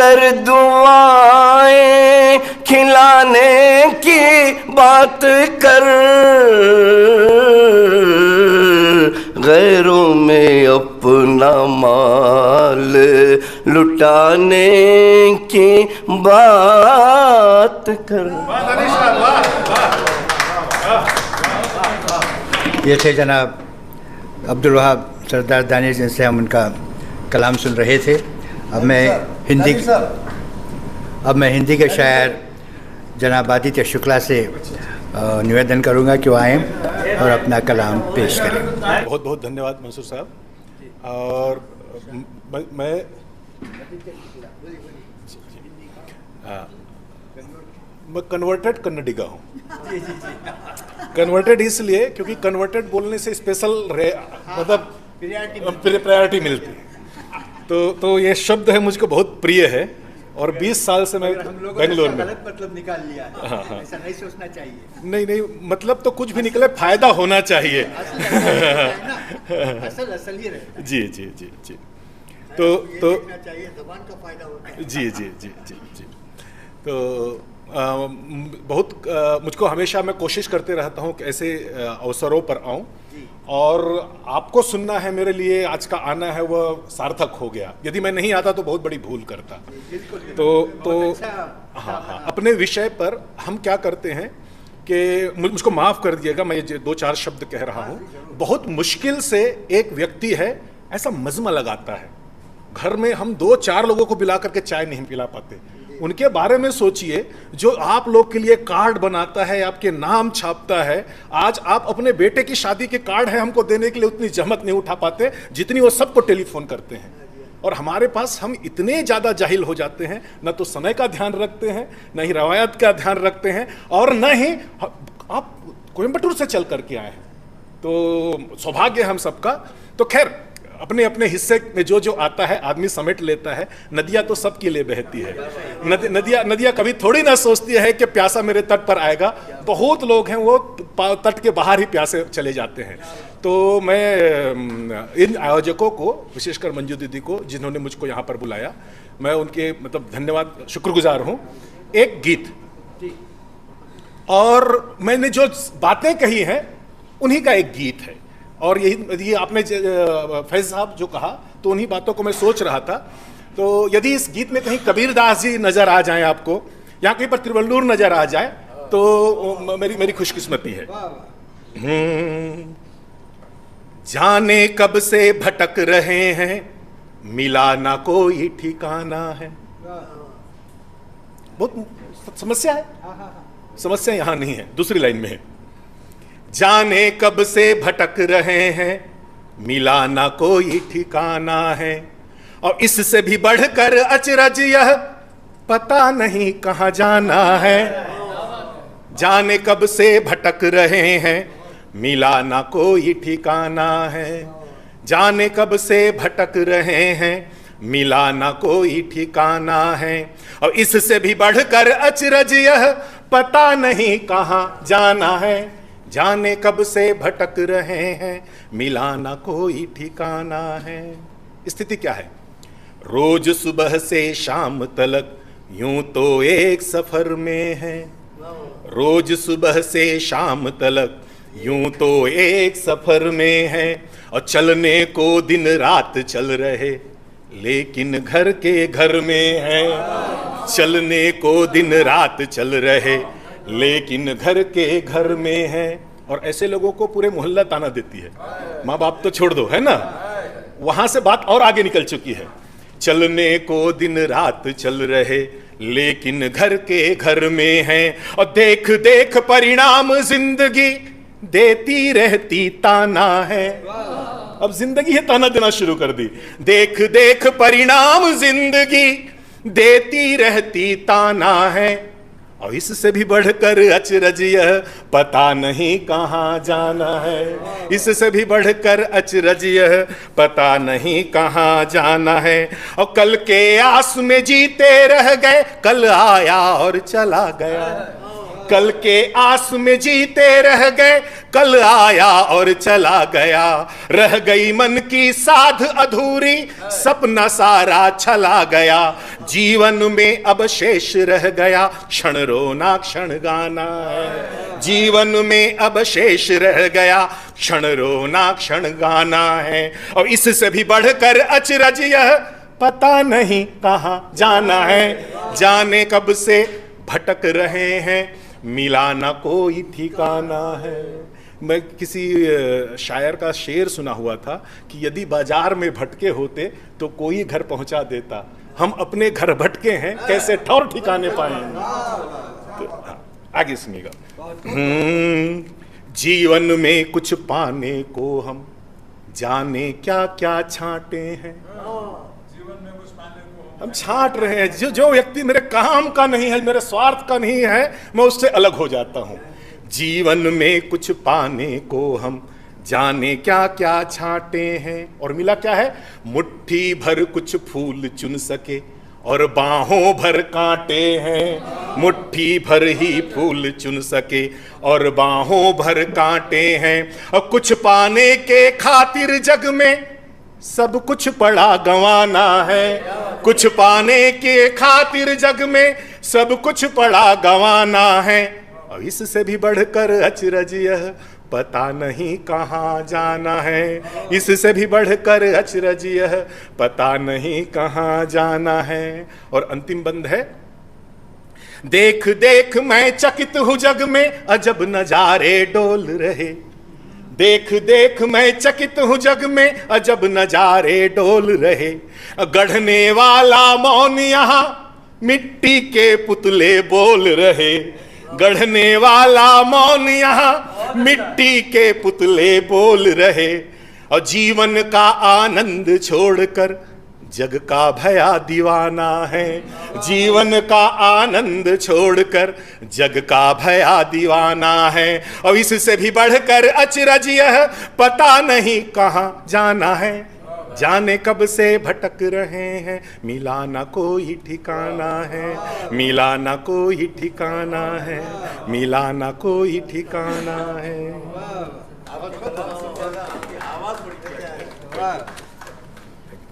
अगर दुआएं खिलाने की बात कर, गैरों में अपना माल लुटाने की बात कर। ये थे जनाब अब्दुल वहाब सरदार दानिश, जिनसे हम उनका कलाम सुन रहे थे। अब मैं हिंदी के शायर जनाब आदित्य शुक्ला से निवेदन करूंगा कि वो आएँ और अपना कलाम पेश करें। बहुत बहुत धन्यवाद मंसूर साहब। और मैं कन्वर्टेड कन्नडिगा हूँ। कन्वर्टेड इसलिए क्योंकि कन्वर्टेड बोलने से स्पेशल मतलब प्रायोरिटी मिलती है। तो ये शब्द है मुझको बहुत प्रिय है और 20 साल से मैं बेंगलोर में। गलत मतलब निकाल लिया है। हाँ। ऐसा नहीं सोचना चाहिए। नहीं, मतलब तो कुछ भी निकले, फायदा होना चाहिए। असल ही रहे। जी। तो चाहिए, ज़बान का फायदा होता है। जी। तो बहुत मुझको हमेशा मैं कोशिश करते रहता हूँ कि ऐसे अवसरों पर आऊँ, और आपको सुनना है मेरे लिए आज का आना है वह सार्थक हो गया। यदि मैं नहीं आता तो बहुत बड़ी भूल करता। तो हाँ, अपने विषय पर हम क्या करते हैं कि मुझको माफ़ कर दिएगा, मैं ये 2-4 शब्द कह रहा हूँ। बहुत मुश्किल से एक व्यक्ति है ऐसा मज़मा लगाता है, घर में हम 2-4 लोगों को बुला करके चाय नहीं पिला पाते। उनके बारे में सोचिए, जो आप लोग के लिए कार्ड बनाता है, आपके नाम छापता है। आज आप अपने बेटे की शादी के कार्ड है हमको देने के लिए उतनी जहमत नहीं उठा पाते जितनी वो सबको टेलीफोन करते हैं। और हमारे पास हम इतने ज़्यादा जाहिल हो जाते हैं, न तो समय का ध्यान रखते हैं, न ही रवायत का ध्यान रखते हैं, और न ही आप कोयम्बटूर से चल करके आए हैं। तो सौभाग्य हम सबका। तो खैर, अपने अपने हिस्से में जो आता है आदमी समेट लेता है। नदियाँ तो सबके लिए बहती है। नदियाँ कभी थोड़ी ना सोचती है कि प्यासा मेरे तट पर आएगा। बहुत लोग हैं वो तट के बाहर ही प्यासे चले जाते हैं। तो मैं इन आयोजकों को, विशेषकर मंजू दीदी को जिन्होंने मुझको यहाँ पर बुलाया, मैं उनके मतलब धन्यवाद शुक्रगुजार हूँ। एक गीत, और मैंने जो बातें कही हैं उन्हीं का एक गीत है। और यही आपने फैज साहब जो कहा, तो उन्हीं बातों को मैं सोच रहा था। तो यदि इस गीत में कहीं कबीरदास जी नजर आ जाएं आपको, या कहीं पर तिरुवल्लुवर नजर आ जाए, तो मेरी खुशकिस्मती है। जाने कब से भटक रहे हैं, मिला ना कोई ठिकाना है। बहुत समस्या है। समस्या यहां नहीं है, दूसरी लाइन में है। जाने कब से भटक रहे हैं, मिला ना कोई ठिकाना है, और इससे भी बढ़कर अचरज यह पता नहीं कहां जाना है। जाने कब से भटक रहे हैं, मिला ना कोई ठिकाना है। जाने कब से भटक रहे हैं, मिला ना कोई ठिकाना है, और इससे भी बढ़कर अचरज यह पता नहीं कहां जाना है। जाने कब से भटक रहे हैं, मिला ना कोई ठिकाना है। स्थिति क्या है? रोज सुबह से शाम तलक यूं तो एक सफर में है। रोज सुबह से शाम तलक यूं तो एक सफर में है, और चलने को दिन रात चल रहे लेकिन घर के घर में है। चलने को दिन रात चल रहे लेकिन घर के घर में है। और ऐसे लोगों को पूरे मोहल्ला ताना देती है। माँ बाप तो छोड़ दो, है ना, वहां से बात और आगे निकल चुकी है। चलने को दिन रात चल रहे लेकिन घर के घर में है, और देख देख परिणाम जिंदगी देती रहती ताना है। अब जिंदगी है ताना देना शुरू कर दी। देख देख परिणाम जिंदगी देती रहती ताना है, और इससे भी बढ़कर अचरज यह पता नहीं कहाँ जाना है। इससे भी बढ़कर अचरज यह पता नहीं कहाँ जाना है, और कल के आस में जीते रह गए, कल आया और चला गया। कल के आस में जीते रह गए, कल आया और चला गया, रह गई मन की साध अधूरी, सपना सारा छला गया, जीवन में अब शेष रह गया, क्षण रोना क्षण गाना है, जीवन में अब शेष रह गया, क्षण रोना क्षण गाना है। और इससे भी बढ़कर अचरज यह, पता नहीं कहाँ जाना है, जाने कब से भटक रहे हैं, मिला ना कोई ठिकाना है। मैं किसी शायर का शेर सुना हुआ था कि यदि बाजार में भटके होते तो कोई घर पहुंचा देता, हम अपने घर भटके हैं, कैसे ठौर ठिकाने पाएंगे। तो आगे सुनिएगा। जीवन में कुछ पाने को हम जाने क्या क्या छांटे हैं, हम छांट रहे हैं। जो व्यक्ति मेरे काम का नहीं है, मेरे स्वार्थ का नहीं है, मैं उससे अलग हो जाता हूं। जीवन में कुछ पाने को हम जाने क्या क्या छांटे हैं, और मिला क्या है, मुट्ठी भर कुछ फूल चुन सके और बाहों भर कांटे हैं, मुट्ठी भर ही फूल चुन सके और बाहों भर कांटे हैं। और कुछ पाने के खातिर जग में सब कुछ पड़ा गंवाना है, कुछ पाने के खातिर जग में सब कुछ पड़ा गंवाना है। और इससे भी बढ़कर अचरज यह, पता नहीं कहाँ जाना है, इससे भी बढ़कर अचरज यह, पता नहीं कहाँ जाना है। और अंतिम बंद है, देख देख मैं चकित हूँ जग में, अजब नजारे डोल रहे, देख देख मैं चकित हूँ जग में, अजब नजारे डोल रहे। गढ़ने वाला मौन यहाँ मिट्टी के पुतले बोल रहे, गढ़ने वाला मौन यहाँ मिट्टी के पुतले बोल रहे। और जीवन का आनंद छोड़कर जग का भया दीवाना है, जीवन का आनंद छोड़कर जग का भया दीवाना है। और इससे भी बढ़कर अचरज यह, पता नहीं कहाँ जाना है, जाने कब से भटक रहे हैं, मिला ना कोई ठिकाना है, मिला ना कोई ठिकाना है, मिला ना कोई ठिकाना है।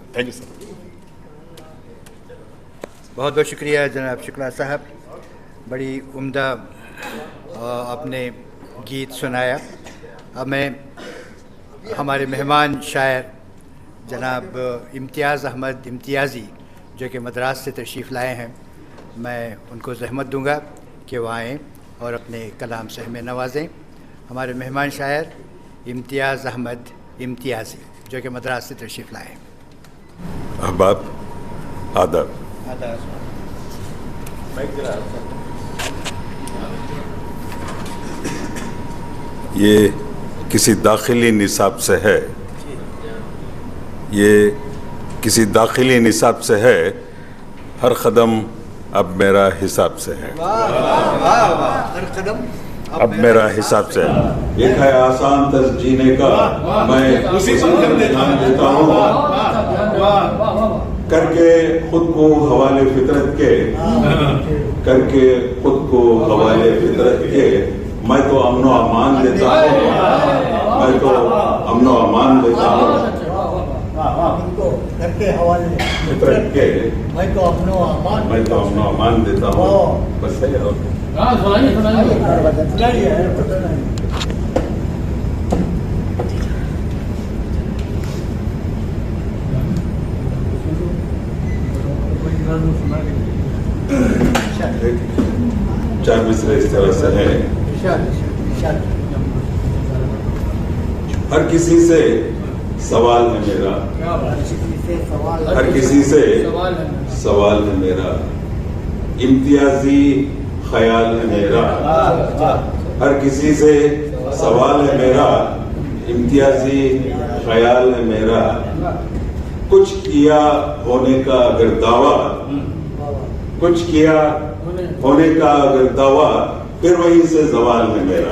Thank you sir. बहुत बहुत शुक्रिया जनाब शुक्ला साहब, बड़ी उम्दा आपने गीत सुनाया। अब मैं हमारे मेहमान शायर जनाब इम्तियाज़ अहमद इम्तियाज़ी जो कि मद्रास से तशरीफ़ लाए हैं, मैं उनको ज़हमत दूंगा कि वो आएँ और अपने कलाम से हमें नवाजें। हमारे मेहमान शायर इम्तियाज़ अहमद इम्तियाज़ी जो कि मद्रास से तशरीफ़ लाए हैं। अहबाब आदाब, ये किसी दाखिली निसाब से है, ये किसी दाखिली निसाब से है, हर कदम अब मेरा हिसाब से है, हर कदम अब मेरा हिसाब से है। एक है आसान तर्ज जीने का, मैं उसी पर ध्यान देता हूँ, करके खुद को हवाले फितरत के, करके खुद को हवाले फितरत के, मैं तो अमनो अमान देता हूँ, मैं तो अमनो अमान देता हूँ, करके हवाले फितरत के, मैं तो अपनो अमान देता हूँ। बस है और चार मिसरे इस तरह से है। हर किसी से सवाल है मेरा, हर किसी से सवाल है मेरा, इम्तियाजी ख्याल है मेरा, हर किसी से सवाल है मेरा, इम्तियाजी ख्याल है मेरा। कुछ किया होने का अगर दावा, कुछ किया होने का अगर दावा, फिर वहीं से सवाल है मेरा,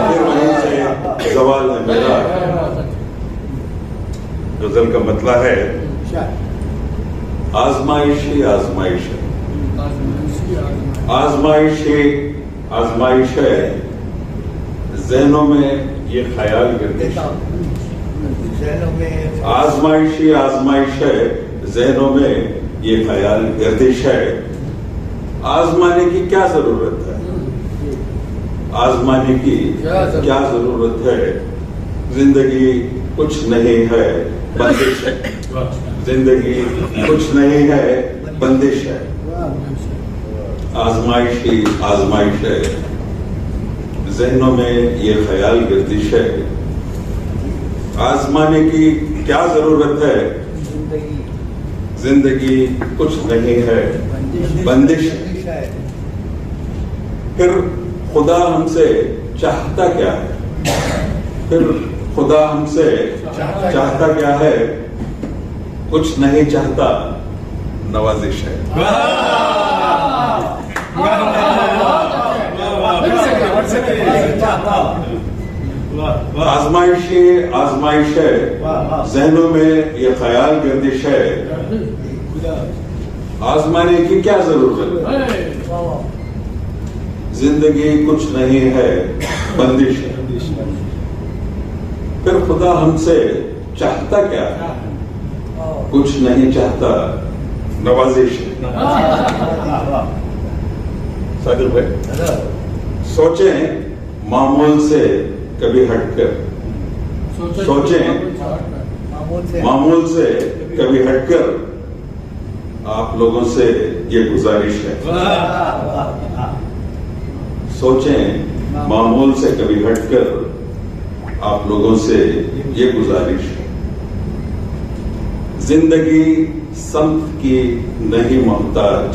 फिर वहीं से सवाल है मेरा। गजल का मतलब है आजमाइश ही आजमाइश है, आजमाइश ही आजमाइश है, ज़हनों में ये ख्याल गर्दिश है। आजमाइश है, ज़हनों में ये ख्याल गर्दिश है। आजमाने की क्या जरूरत है? आजमाने की क्या जरूरत है? जिंदगी कुछ नहीं है, बंदिश है। जिंदगी कुछ नहीं है, बंदिश है। आजमाइश है, ज़हनों में ये ख्याल गर्दिश है। आजमाने की क्या जरूरत है? जिंदगी कुछ नहीं है, बंदिश है। फिर खुदा हमसे चाहता क्या है? फिर खुदा हमसे चाहता क्या है? कुछ नहीं चाहता, नवाजिश है। आजमाइश है, ज़हनों में ये ख्याल गर्दिश है। आजमाने की क्या जरूरत है? जिंदगी कुछ नहीं है, बंदिश है। फिर खुदा हमसे चाहता क्या है? कुछ नहीं चाहता, नवाजिश है। सादिक भाई, सोचें मामूल से कभी हटकर, सोचें मामूल से कभी हटकर, आप लोगों से ये गुजारिश है। सोचें मामूल से कभी हटकर, आप लोगों से ये गुजारिश है। जिंदगी समत की नहीं मोहताज,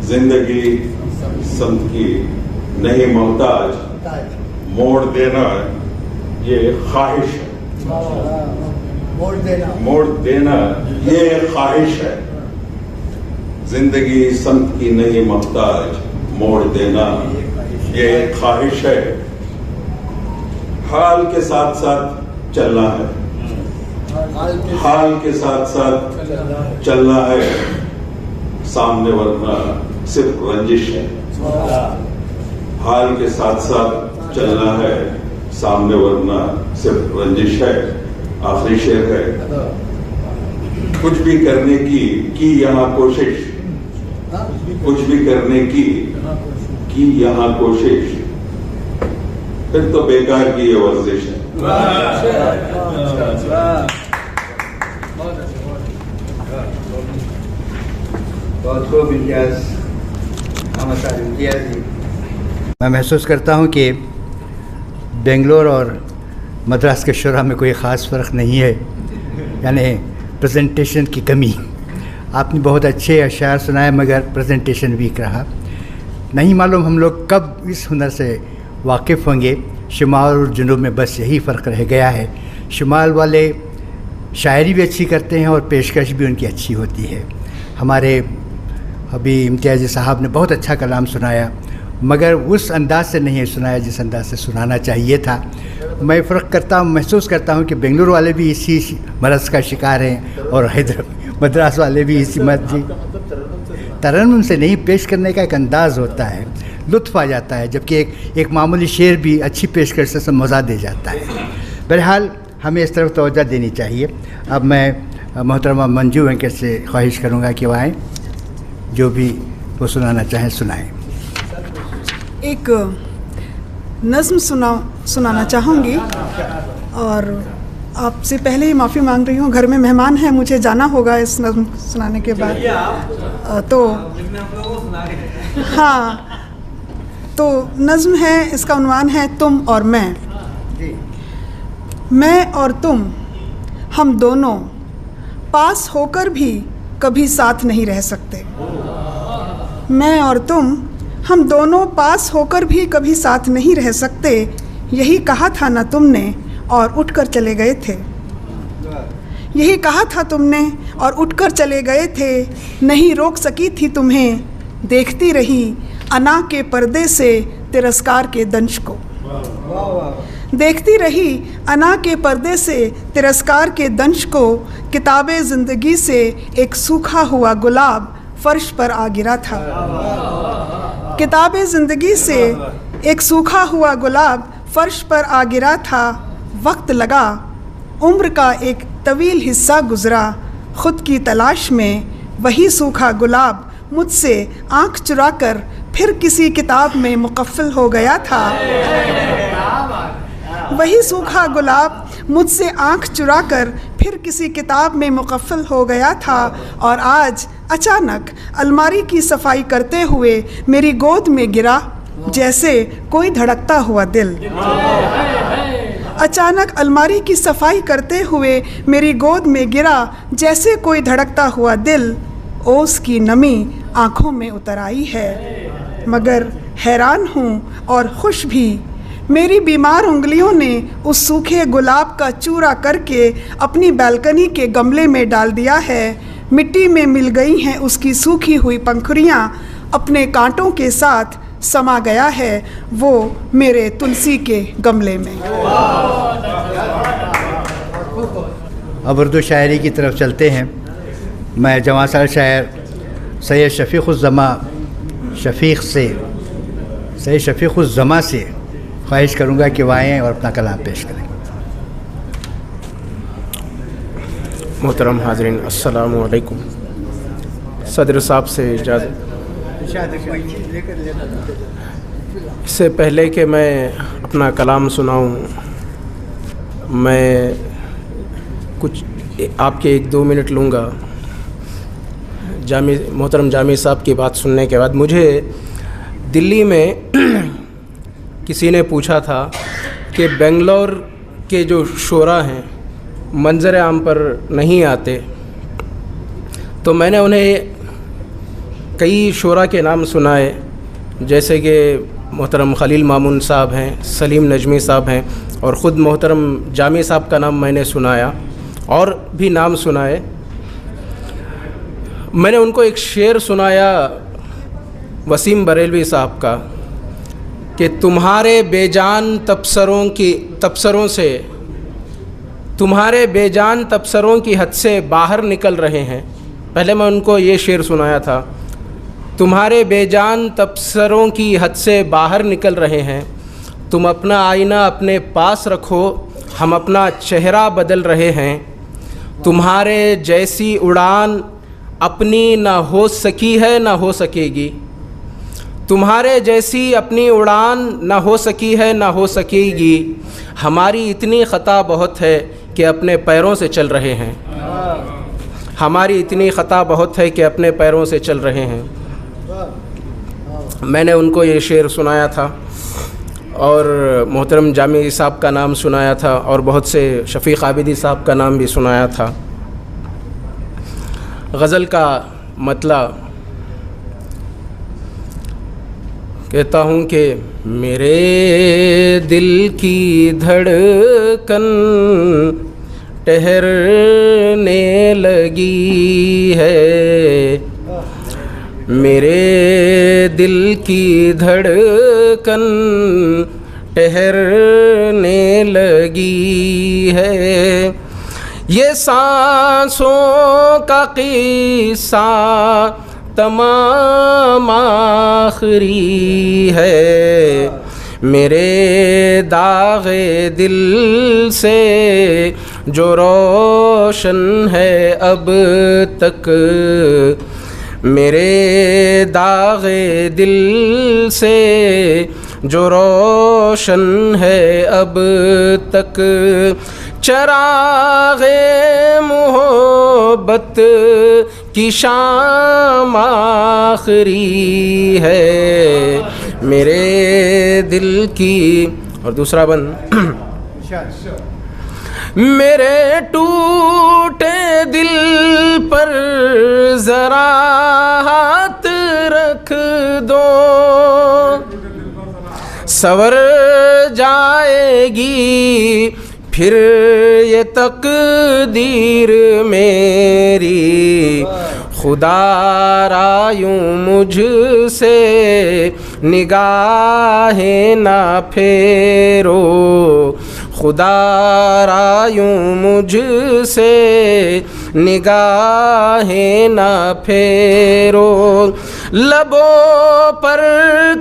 जिंदगी समत की नहीं मोहताज, मोड़ देना ये ख्वाहिश है। मोड़ देना ये ख्वाहिश है। जिंदगी समत की नहीं मोहताज, मोड़ देना ये ख्वाहिश है। हाल के साथ साथ चलना है, हाल के साथ साथ चलना है। सामने वरना सिर्फ रंजिश है। हाल के साथ साथ चलना है, सामने वरना सिर्फ रंजिश है। आखिरी शेर है, कुछ भी करने की यहाँ कोशिश, कुछ भी करने की यहाँ कोशिश, फिर तो बेकार की ये वर्जिश है। बहुत खूब इम्तियाज, मैं महसूस करता हूँ कि बेंगलोर और मद्रास के शुरा में कोई ख़ास फ़र्क नहीं है, यानी प्रेजेंटेशन की कमी। आपने बहुत अच्छे अशार सुनाए मगर प्रेजेंटेशन वीक रहा। नहीं मालूम हम लोग कब इस हुनर से वाकिफ़ होंगे। शुमाल और जुनूब में बस यही फ़र्क रह गया है। शुमाल वाले शायरी भी अच्छी करते हैं और पेशकश भी उनकी अच्छी होती है। हमारे अभी इम्तियाज़ी साहब ने बहुत अच्छा कलाम सुनाया मगर उस अंदाज से नहीं सुनाया जिस अंदाज से सुनाना चाहिए था। मैं फ़र्क करता हूँ, महसूस करता हूँ कि बेंगलुरु वाले भी इसी मरज़ का शिकार हैं और मद्रास वाले भी इसी मर्ज़। तरन्नुम से नहीं, पेश करने का एक अंदाज़ होता है, लुत्फ़ आ जाता है, जबकि एक मामूली शेर भी अच्छी पेशकश से मज़ा दे जाता है। बहरहाल हमें इस तरफ तवज्जो देनी चाहिए। अब मैं मोहतरमा मंजू वेंकट से ख्वाहिश करूँगा कि वह आएँ, जो भी वो सुनाना चाहें सुनाएं। एक नज़्म सुनाना चाहूँगी और आपसे पहले ही माफ़ी मांग रही हूँ। घर में मेहमान हैं, मुझे जाना होगा इस नज़्म सुनाने के बाद। तो हाँ, तो नज़्म है, इसका उन्वान है तुम और मैं और तुम, हम दोनों पास होकर भी कभी साथ नहीं रह सकते। मैं और तुम, हम दोनों पास होकर भी कभी साथ नहीं रह सकते। यही कहा था ना तुमने और उठकर चले गए थे। यही कहा था तुमने और उठकर चले गए थे। नहीं रोक सकी थी तुम्हें, देखती रही अना के पर्दे से तिरस्कार के दंश को। देखती रही अना के पर्दे से तिरस्कार के दंश को। किताबे ज़िंदगी से एक सूखा हुआ गुलाब फर्श पर आ गिरा था। किताब ज़िंदगी से एक सूखा हुआ गुलाब फर्श पर आ गिरा था। वक्त लगा, उम्र का एक तवील हिस्सा गुज़रा, खुद की तलाश में वही सूखा गुलाब मुझसे आँख चुराकर फिर किसी किताब में मुकफ़्फ़ल हो गया था। वही सूखा गुलाब मुझसे आँख चुराकर फिर किसी किताब में मुकफ़्फ़ल हो गया था, और आज अचानक अलमारी की सफाई करते हुए मेरी गोद में गिरा जैसे कोई धड़कता हुआ दिल। अचानक अलमारी की सफाई करते हुए मेरी गोद में गिरा जैसे कोई धड़कता हुआ दिल। ओस की नमी आँखों में उतर आई है, मगर हैरान हूँ और खुश भी। मेरी बीमार उंगलियों ने उस सूखे गुलाब का चूरा करके अपनी बालकनी के गमले में डाल दिया है। मिट्टी में मिल गई हैं उसकी सूखी हुई पंखुड़ियाँ, अपने कांटों के साथ समा गया है वो मेरे तुलसी के गमले में। अब उर्दू शायरी की तरफ चलते हैं। मैं जवां साल शायर सैयद शफ़ीक़ुज़्ज़मा से ख्वाहिश करूँगा कि वह आएँ और अपना कलाम पेश करें। मोहतरम हाज़रीन, अस्सलामु अलैकुम। सदर साहब से इजाज़त। इससे पहले कि मैं अपना कलाम सुनाऊं, मैं कुछ आपके 1-2 मिनट लूँगा। मोहतरम जामी साहब की बात सुनने के बाद मुझे दिल्ली में किसी ने पूछा था कि बेंगलोर के जो शोरा हैं मंजर आम पर नहीं आते, तो मैंने उन्हें कई शोरा के नाम सुनाए, जैसे कि मोहतरम खलील मामून साहब हैं, सलीम नजमी साहब हैं, और ख़ुद मोहतरम जामी साहब का नाम मैंने सुनाया और भी नाम सुनाए। मैंने उनको एक शेर सुनाया वसीम बरेलवी साहब का कि तुम्हारे बेजान तबसरों से तुम्हारे बेजान तबसरों की हद से बाहर निकल रहे हैं। पहले मैं उनको ये शेर सुनाया था, तुम्हारे बेजान तबसरों की हद से बाहर निकल रहे हैं, तुम अपना आईना अपने पास रखो, हम अपना चेहरा बदल रहे हैं। तुम्हारे जैसी उड़ान अपनी ना हो सकी है ना हो सकेगी, तुम्हारे जैसी अपनी उड़ान ना हो सकी है ना हो सकेगी। हमारी इतनी ख़ता बहुत है कि अपने पैरों से चल रहे हैं, हमारी इतनी ख़ता बहुत है कि अपने पैरों से चल रहे हैं। मैंने उनको ये शेर सुनाया था और मोहतरम जामी साहब का नाम सुनाया था और बहुत से शफ़ीक़ आबिदी साहब का नाम भी सुनाया था। गज़ल का मतलब कहता हूँ कि मेरे दिल की धड़कन ठहरने लगी है, मेरे दिल की धड़कन ठहरने लगी है। ये सांसों का किस्सा तमाम आखिरी है, मेरे दाग़े दिल से जो रोशन है अब तक, मेरे दाग़े दिल से जो रोशन है अब तक। चराग़े मोहब्बत की शाम आखिरी है, मेरे दिल की। और दूसरा बंद मेरे टूटे दिल पर ज़रा हाथ रख दो, सवर जाएगी फिर ये तकदीर मेरी। खुदारा यूं मुझसे निगाहें ना फेरो, खुदारा यूं मुझसे निगाहें ना फेरो। लबों पर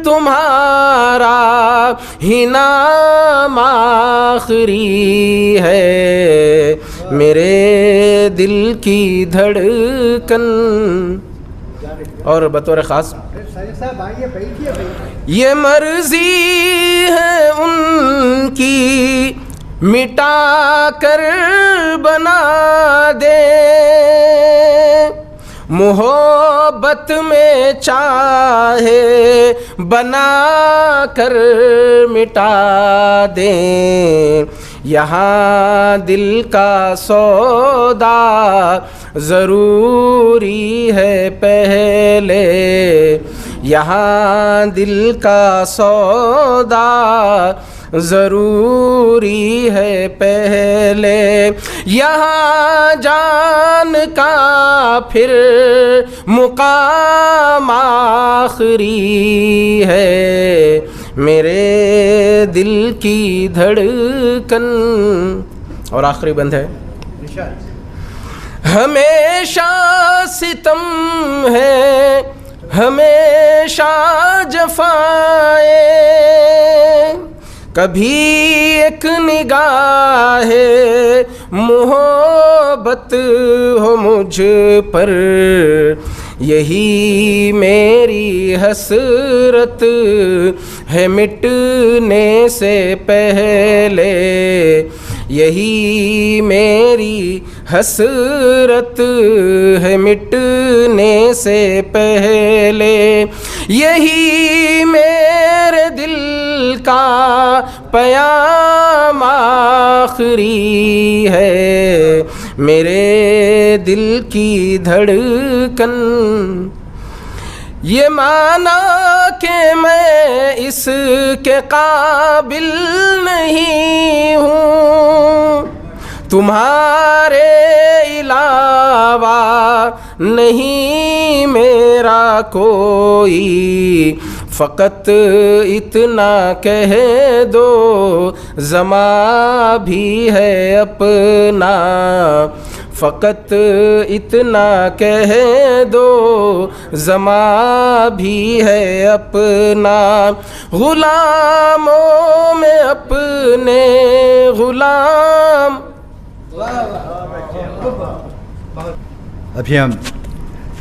तुम्हारा ही नाम आखिरी है, मेरे दिल की धड़कन। और बतौर ख़ास ये मर्जी है उनकी मिटा कर बना दे, मोहब्बत में चाहे बना कर मिटा दें। यहाँ दिल का सौदा ज़रूरी है पहले, यहाँ दिल का सौदा ज़रूरी है पहले, यहाँ जान का फिर मुकाम आखिरी है, मेरे दिल की धड़कन। और आखिरी बंद है, हमेशा सितम है हमेशा जफाए, कभी एक निगाह मोहब्बत हो मुझ पर, यही मेरी हसरत है मिटने से पहले, यही मेरी हसरत है मिटने से पहले, यही मेरे दिल का पयाम आखिरी है, मेरे दिल की धड़कन। ये माना कि मैं इसके काबिल नहीं हूँ, तुम्हारे अलावा नहीं मेरा कोई, फ़कत इतना कह दो ज़मा भी है अपना, फ़कत इतना कह दो ज़मा भी है अपना, ग़ुलामों में अपने ग़ुलाम। अभी हम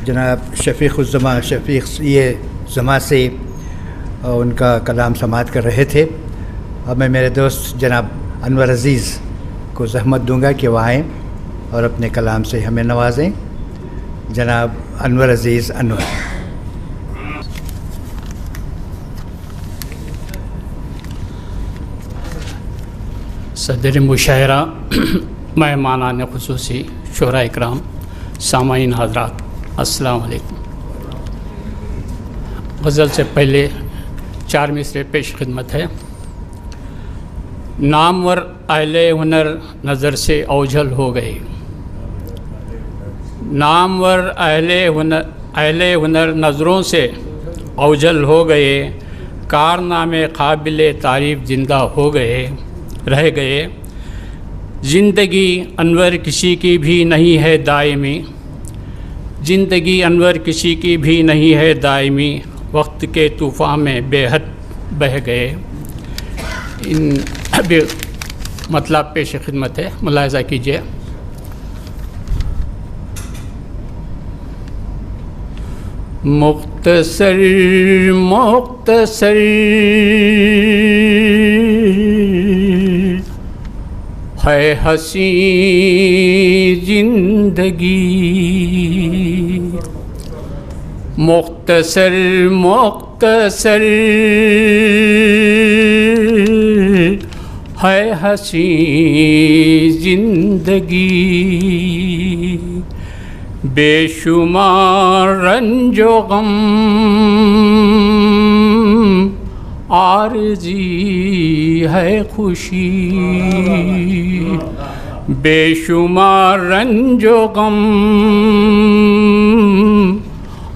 जनाब शफ़ीक़ुज़्ज़मा ये ज़मा से उनका कलाम समाअत कर रहे थे। अब मैं मेरे दोस्त जनाब अनवर अज़ीज़ को ज़हमत दूंगा कि वह आएँ और अपने कलाम से हमें नवाजें। जनाब अनवर अज़ीज़ अनवर। सदर मुशायरा, मेहमानान ख़ुसूसी, शुरा इकराम, सामाईन हज़रात, अस्सलाम वालेकुम। गज़ल से पहले 4 मिसरे पेश खिदमत है। नामवर अहले हुनर नज़र से ओझल हो गए, नामवर अहले हुनर नज़रों से ओझल हो गए, कारनामे काबिल तारीफ़ ज़िंदा हो गए रह गए। ज़िंदगी अनवर किसी की भी नहीं है दायमी, ज़िंदगी अनवर किसी की भी नहीं है दायमी, वक्त के तूफ़ान में बेहद बह गए। इन अभी मतलब पेश खिदमत है, मुलाहिज़ा कीजिए। मुख्तसर मुख्तसर है हसी जिंदगी, मुख्तसर मुख्तसर है हसी जिंदगी, बेशुमार रंजो गम आरज़ी है खुशी, बेशुमार रंजो गम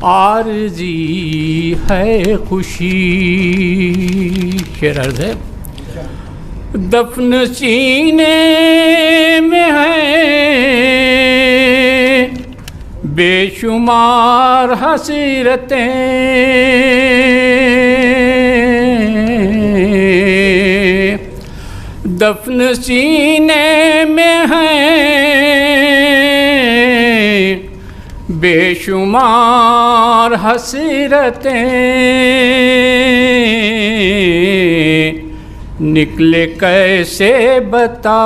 आरज़ी है खुशी। शेर अर्ज़ है, दफन सीने में है बेशुमार हसरतें दफन सीने में हैं, बेशुमार हसरतें निकले कैसे बता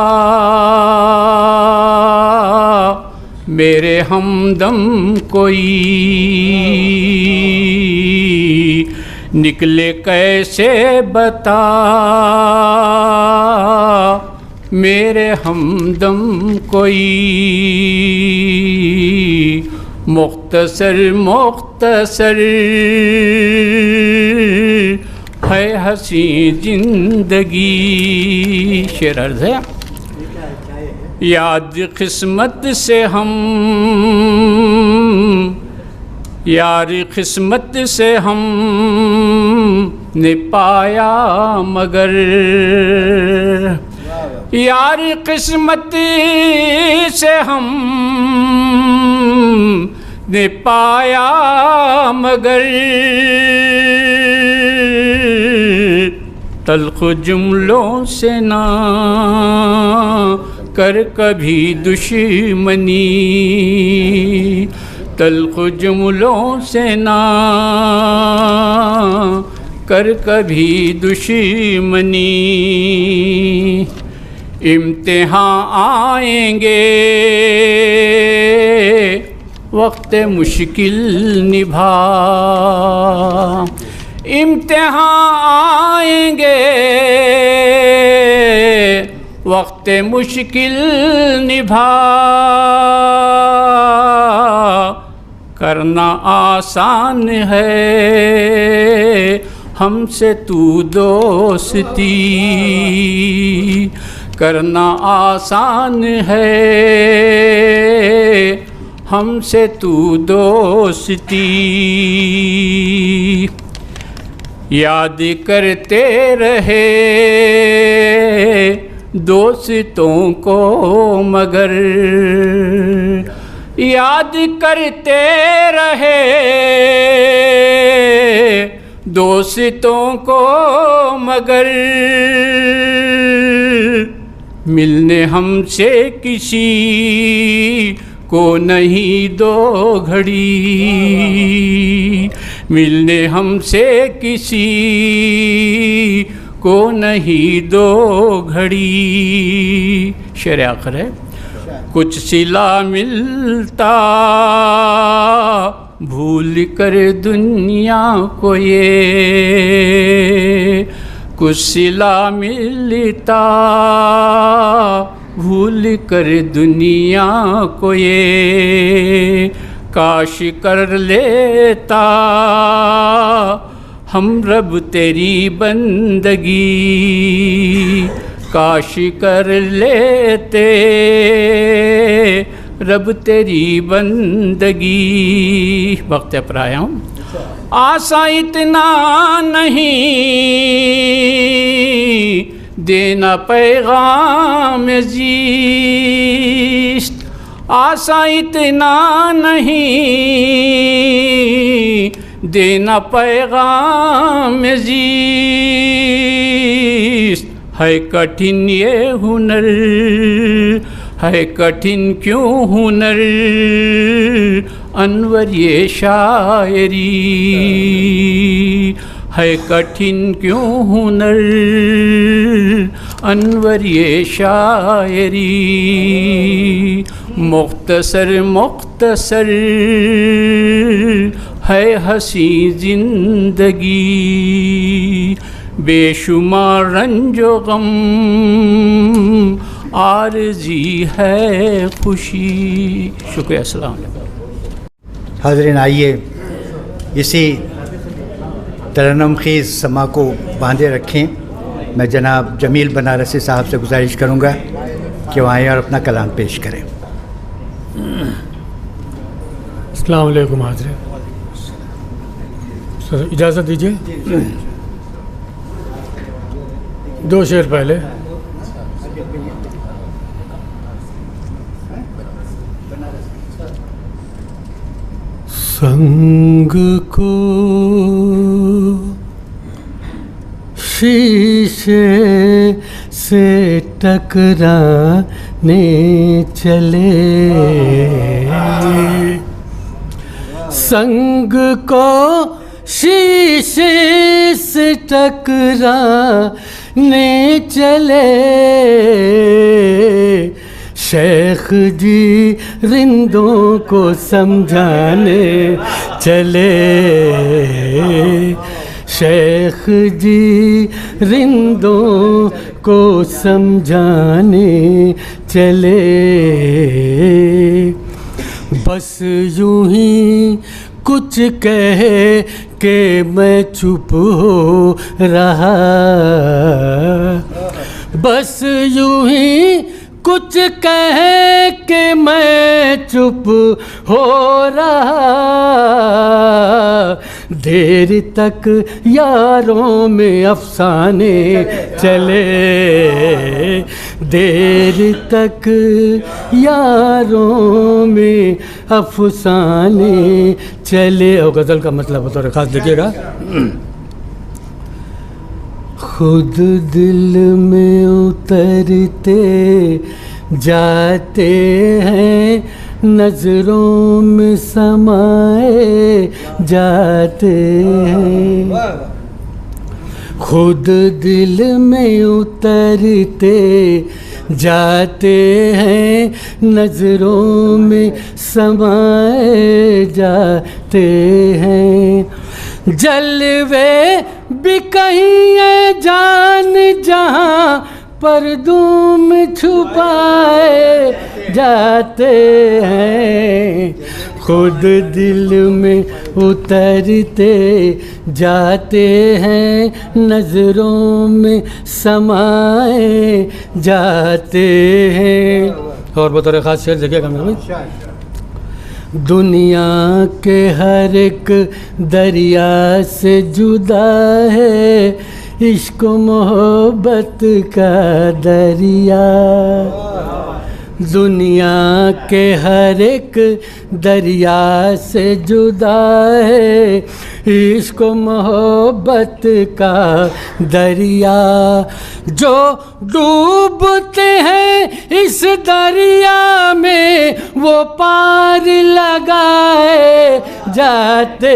मेरे हमदम कोई, निकले कैसे बता मेरे हमदम कोई। मुख्तसर मुख्तसर है हसी जिंदगी। शेर अर्ज़ है, याद किस्मत से हम, यार किस्मत से हम ने पाया मगर, यार किस्मत से हम ने पाया मगर, तल्ख जुमलों से ना कर कभी दुश्मनी, तल्ख जुमलों से ना कर कभी दुश्मनी। इम्तिहान आएंगे वक्त मुश्किल निभा, इम्तिहान आएंगे वक्त मुश्किल निभा, करना आसान है हमसे तू दोस्ती, करना आसान है हमसे तू दोस्ती। याद करते रहे दोस्तों को मगर, याद करते रहे दोस्तों को मगर, मिलने हमसे किसी को नहीं दो घड़ी, मिलने हमसे किसी को नहीं दो घड़ी। शेर आखिर है, कुछ सिला मिलता भूल कर दुनिया को ये, कुछ सिला मिलता भूल कर दुनिया को ये, काश कर लेता हम रब तेरी बंदगी, काश कर लेते रब तेरी बंदगी। वक्त पर आया हूँ, आसा इतना नहीं देना पैगाम ज़ीस्त, आसा इतना नहीं देना पैगाम ज़ीस्त। है कठिन ये हुनर, है कठिन क्यों हुनर अनवर ये शायरी, है कठिन क्यों हुनर अनवर ये शायरी। मुख्तसर मुख्तसर है हसी जिंदगी, बेशुमार रंजो गम आरज़ी है खुशी। शुक्रिया, अस्सलाम वालेकुम। हाज़रीन, आइए इसी तरन्नुम ख़ीज़ समा को बांधे रखें। मैं जनाब जमील बनारसी साहब से गुजारिश करूँगा कि वो आएँ और अपना कलाम पेश करें। अस्सलाम वालेकुम हाज़रीन, सर इजाज़त दीजिए। दो शेर पहले संग को शीशे से टकराने चले, संग को शीशे से टकराने चले, शेख जी रिंदों को समझाने चले, शेख जी रिंदों को समझाने चले। बस यूं ही कुछ कह के मैं चुप हो रहा, बस यूं ही कुछ कह के मैं चुप हो रहा, देर तक यारों में अफसाने चले, देर तक यारों में अफसाने चले। और गज़ल का मतलब बतौर खास देखिएगा, खुद दिल में उतरते जाते हैं, नजरों में समाए जाते हैं, खुद दिल में उतरते जाते हैं, नजरों में समाए जाते हैं, जलवे भी कहीं है जान जहाँ पर्दों में छुपाए जाते हैं, खुद दिल में उतरते जाते हैं, नजरों में समाए जाते हैं। और बतौर खास शेर देखिएगा मेरे भाई, दुनिया के हर एक दरिया से जुदा है इश्क मोहब्बत का दरिया, दुनिया के हर एक दरिया से जुदा है इश्क मोहब्बत का दरिया, जो डूबते हैं इस दरिया में वो पार लगाए जाते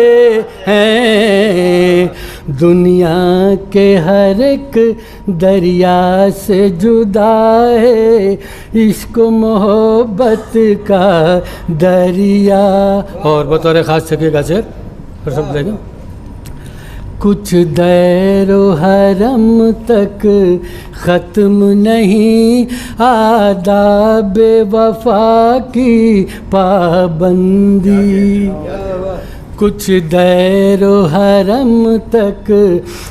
हैं, दुनिया के हर एक दरिया से जुदा है इश्क मोहब्बत का दरिया। और बतौर खास सकेगा शेर और सब देखें, कुछ दैरो हरम तक ख़त्म नहीं आदाब वफा की पाबंदी, कुछ दैरो हरम तक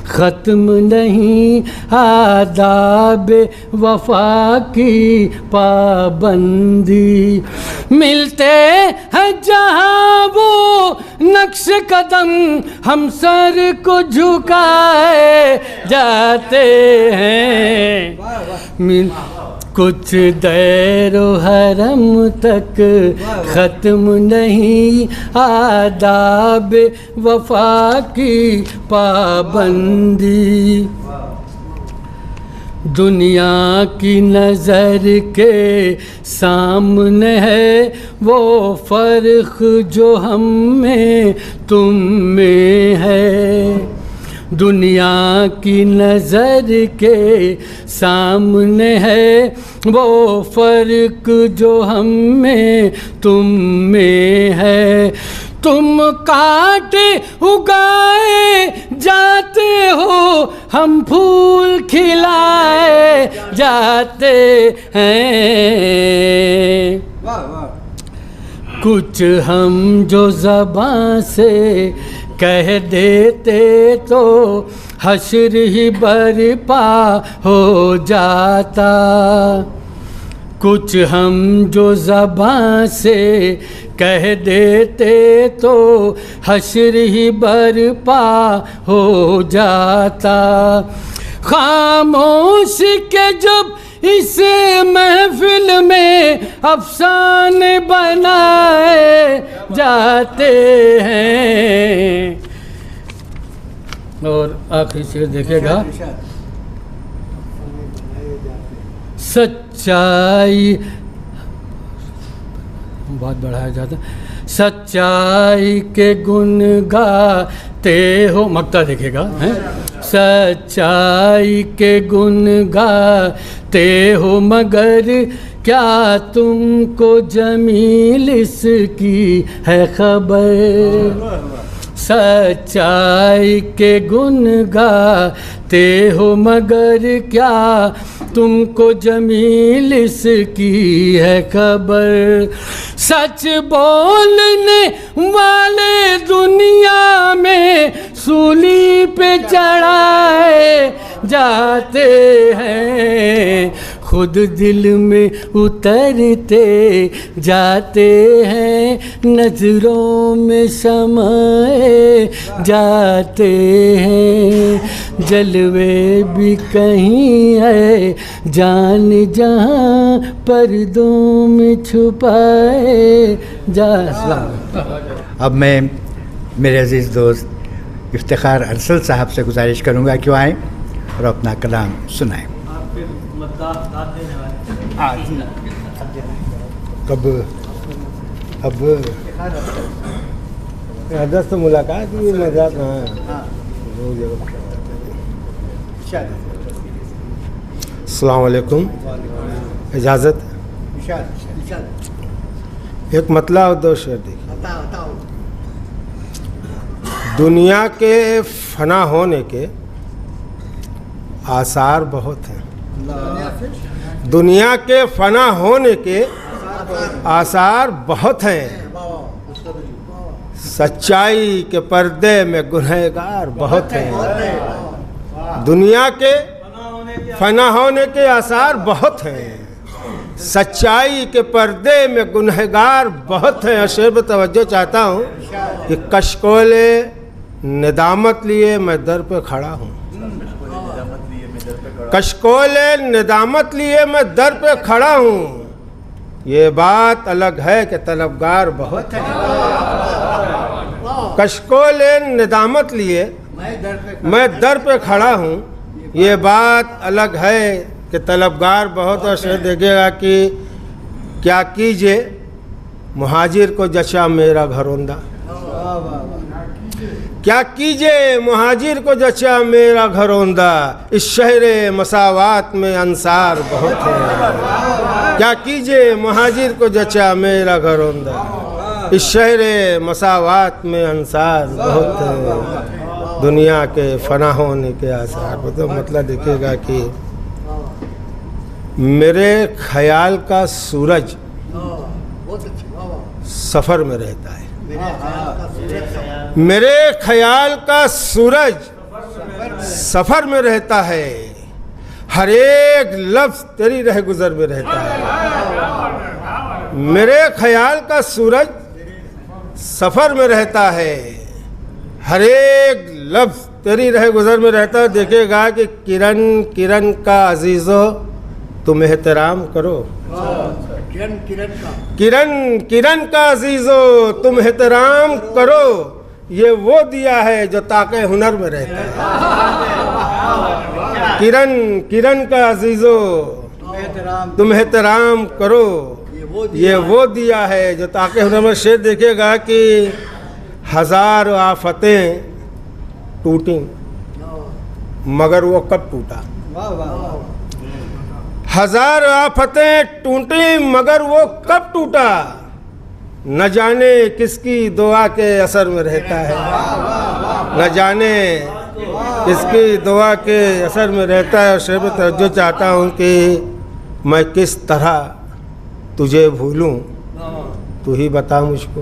ख़त्म नहीं आदाब वफा की पाबंदी, मिलते हैं जहाँ वो नक्श कदम हम सर को झुकाए जाते हैं, कुछ दैरो हरम तक ख़त्म नहीं आदाब वफा की पाबंदी, दुनिया की नज़र के सामने है वो फ़र्क जो हम में तुम में है, दुनिया की नज़र के सामने है वो फ़र्क जो हम में तुम में है, तुम काटे उगाए जाते हो हम फूल खिलाए जाते हैं, कुछ हम जो ज़बां से कह देते तो हश्र ही बरपा हो जाता, कुछ हम जो ज़बां से कह देते तो हश्र ही बरपा हो जाता, खामोश के जब इस महफिल में अफसाने बनाए जाते हैं। और आखिरी शेर देखेगा, सच्चाई, बहुत बढ़ाया जाता, सच्चाई के गुण गाते हो, मक्ता देखेगा हैं, सच्चाई के गुण गाते हो मगर क्या तुमको जमील इसकी है खबर। सच्चाई के गुण गाते हो मगर क्या तुमको जमील इसकी है खबर। सच बोलने वाले दुनिया में सूली पे चढ़ाए जाते हैं, खुद दिल में उतरते जाते हैं, नजरों में समाए जाते हैं। जलवे भी कहीं है जान जहाँ पर्दों में छुपाए जा। अब मैं मेरे अजीज़ दोस्त इफ्तिखार अरसल साहब से गुजारिश करूँगा कि वो आएँ और अपना कलाम सुनाएं। कब अब दस तो मुलाकात हुई, मजाक। अस्सलाम वालेकुम, इजाज़त। एक मतला और दो शेर देखिए। दुनिया के फना होने के आसार बहुत हैं। दुनिया के फना होने के आसार बहुत हैं। सच्चाई के पर्दे में गुनहगार बहुत हैं। दुनिया के फना होने के आसार बहुत हैं। सच्चाई के पर्दे में गुनहगार बहुत हैं। शेर पर तवज्जो चाहता हूँ कि कशकोले निदामत लिए मैं दर पे खड़ा हूँ। कशकोले निदामत लिए मैं दर पे खड़ा हूँ। ये बात अलग है कि तलबगार बहुत है। कशकोले निदामत लिए मैं दर पे खड़ा हूँ। ये बात अलग है कि तलबगार बहुत। और शेर देखिएगा कि क्या कीजिए मुहाजिर को जचा मेरा घरौंदा। क्या कीजिए मुहाजिर को जचा मेरा घरौंदा। इस शहर मसावात में अंसार बहुत है। क्या कीजिए मुहाजिर को जचा मेरा घरौंदा। इस शहर मसावात में अंसार बहुत है। दुनिया के फना होने के आसार। तो मतलब देखिएगा कि मेरे ख्याल का सूरज सफ़र में रहता है। मेरे ख्याल का सूरज सफ़र में रहता है। हर एक लफ्ज़ तेरी रह गुज़र में रहता है। मेरे ख्याल का सूरज सफ़र में रहता है। हर एक लफ्ज़ तेरी रह गुज़र में रहता है। देखेगा कि किरण किरण का अजीज़ो तुम एहतराम करो। किरण किरण का अजीज़ो तुम एहतराम करो। ये वो दिया है जो ताक़े हुनर में रहता है। किरण किरण का अजीज़ो तुम एहतराम करो। ये वो दिया है जो ताक़े हुनर में। शेर देखेगा कि हजार आफतें टूटी मगर वो कब टूटा। हजार आफतें टूटी मगर वो कब टूटा। न जाने किसकी दुआ के असर में रहता है। न जाने किसकी दुआ के असर में रहता है। और शेर पे तवज्जो चाहता हूँ कि मैं किस तरह तुझे भूलूं तू ही बता मुझको।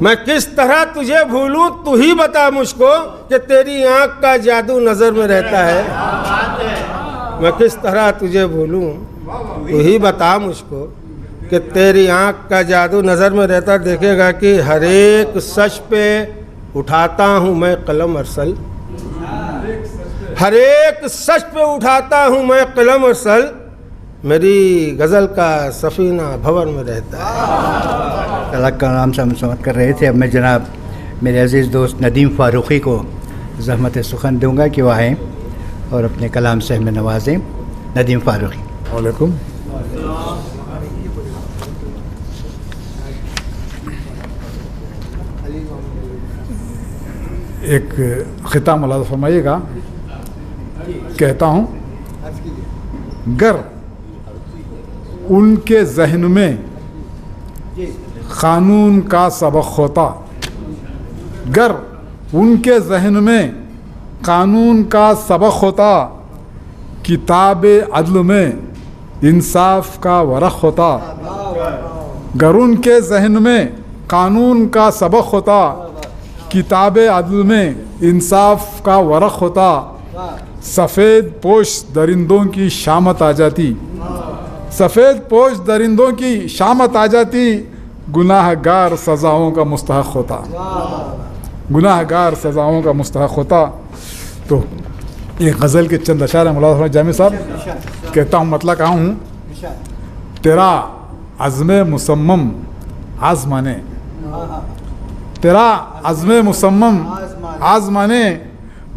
मैं किस तरह तुझे भूलूं तू ही बता मुझको कि तेरी आँख का जादू नज़र में रहता है। मैं किस तरह तुझे भूलूं तू ही बता मुझको कि तेरी आँख का जादू नज़र में रहता। देखेगा कि हर एक सच पे उठाता हूँ मैं कलम अरसल। हर एक सच पे उठाता हूँ मैं कलम और सल, मेरी गज़ल का सफ़ीना भंवर में रहता है। अल्लाह का नाम से हम समाप्त कर रहे थे। अब मैं जनाब मेरे अज़ीज़ दोस्त नदीम फ़ारूक़ी को ज़हमत सुखन दूंगा कि वह आएँ और अपने कलाम से हमें नवाजें। नदीम फ़ारूक़ी। वालेकुम। एक ख़िताब मुलाज़ा फरमाइएगा। कहता हूँ, गर उनके जहन में क़ानून का सबक होता, गर उनके जहन में क़ानून का सबक होता, किताब अदल में इंसाफ का वरक़ होता। गर उनके जहन में क़ानून का सबक होता, किताब अदल में इंसाफ का वरक़ होता। सफ़ेद पोश दरिंदों की शामत आ जाती, सफ़ेद पोश दरिंदों की शामत आ जाती, गुनाहगार सज़ाओं का मुस्तहक़ होता, गुनाहगार सज़ाओं का मुस्तहक़ होता। तो ये गज़ल के चंद अशार हैं मौलाना जामी साहब। कहता हूँ, मतलब कहा हूँ, तेरा अज़्म मुसम्मम आज़माने, तेरा अज़्म मुसम्मम आज़माने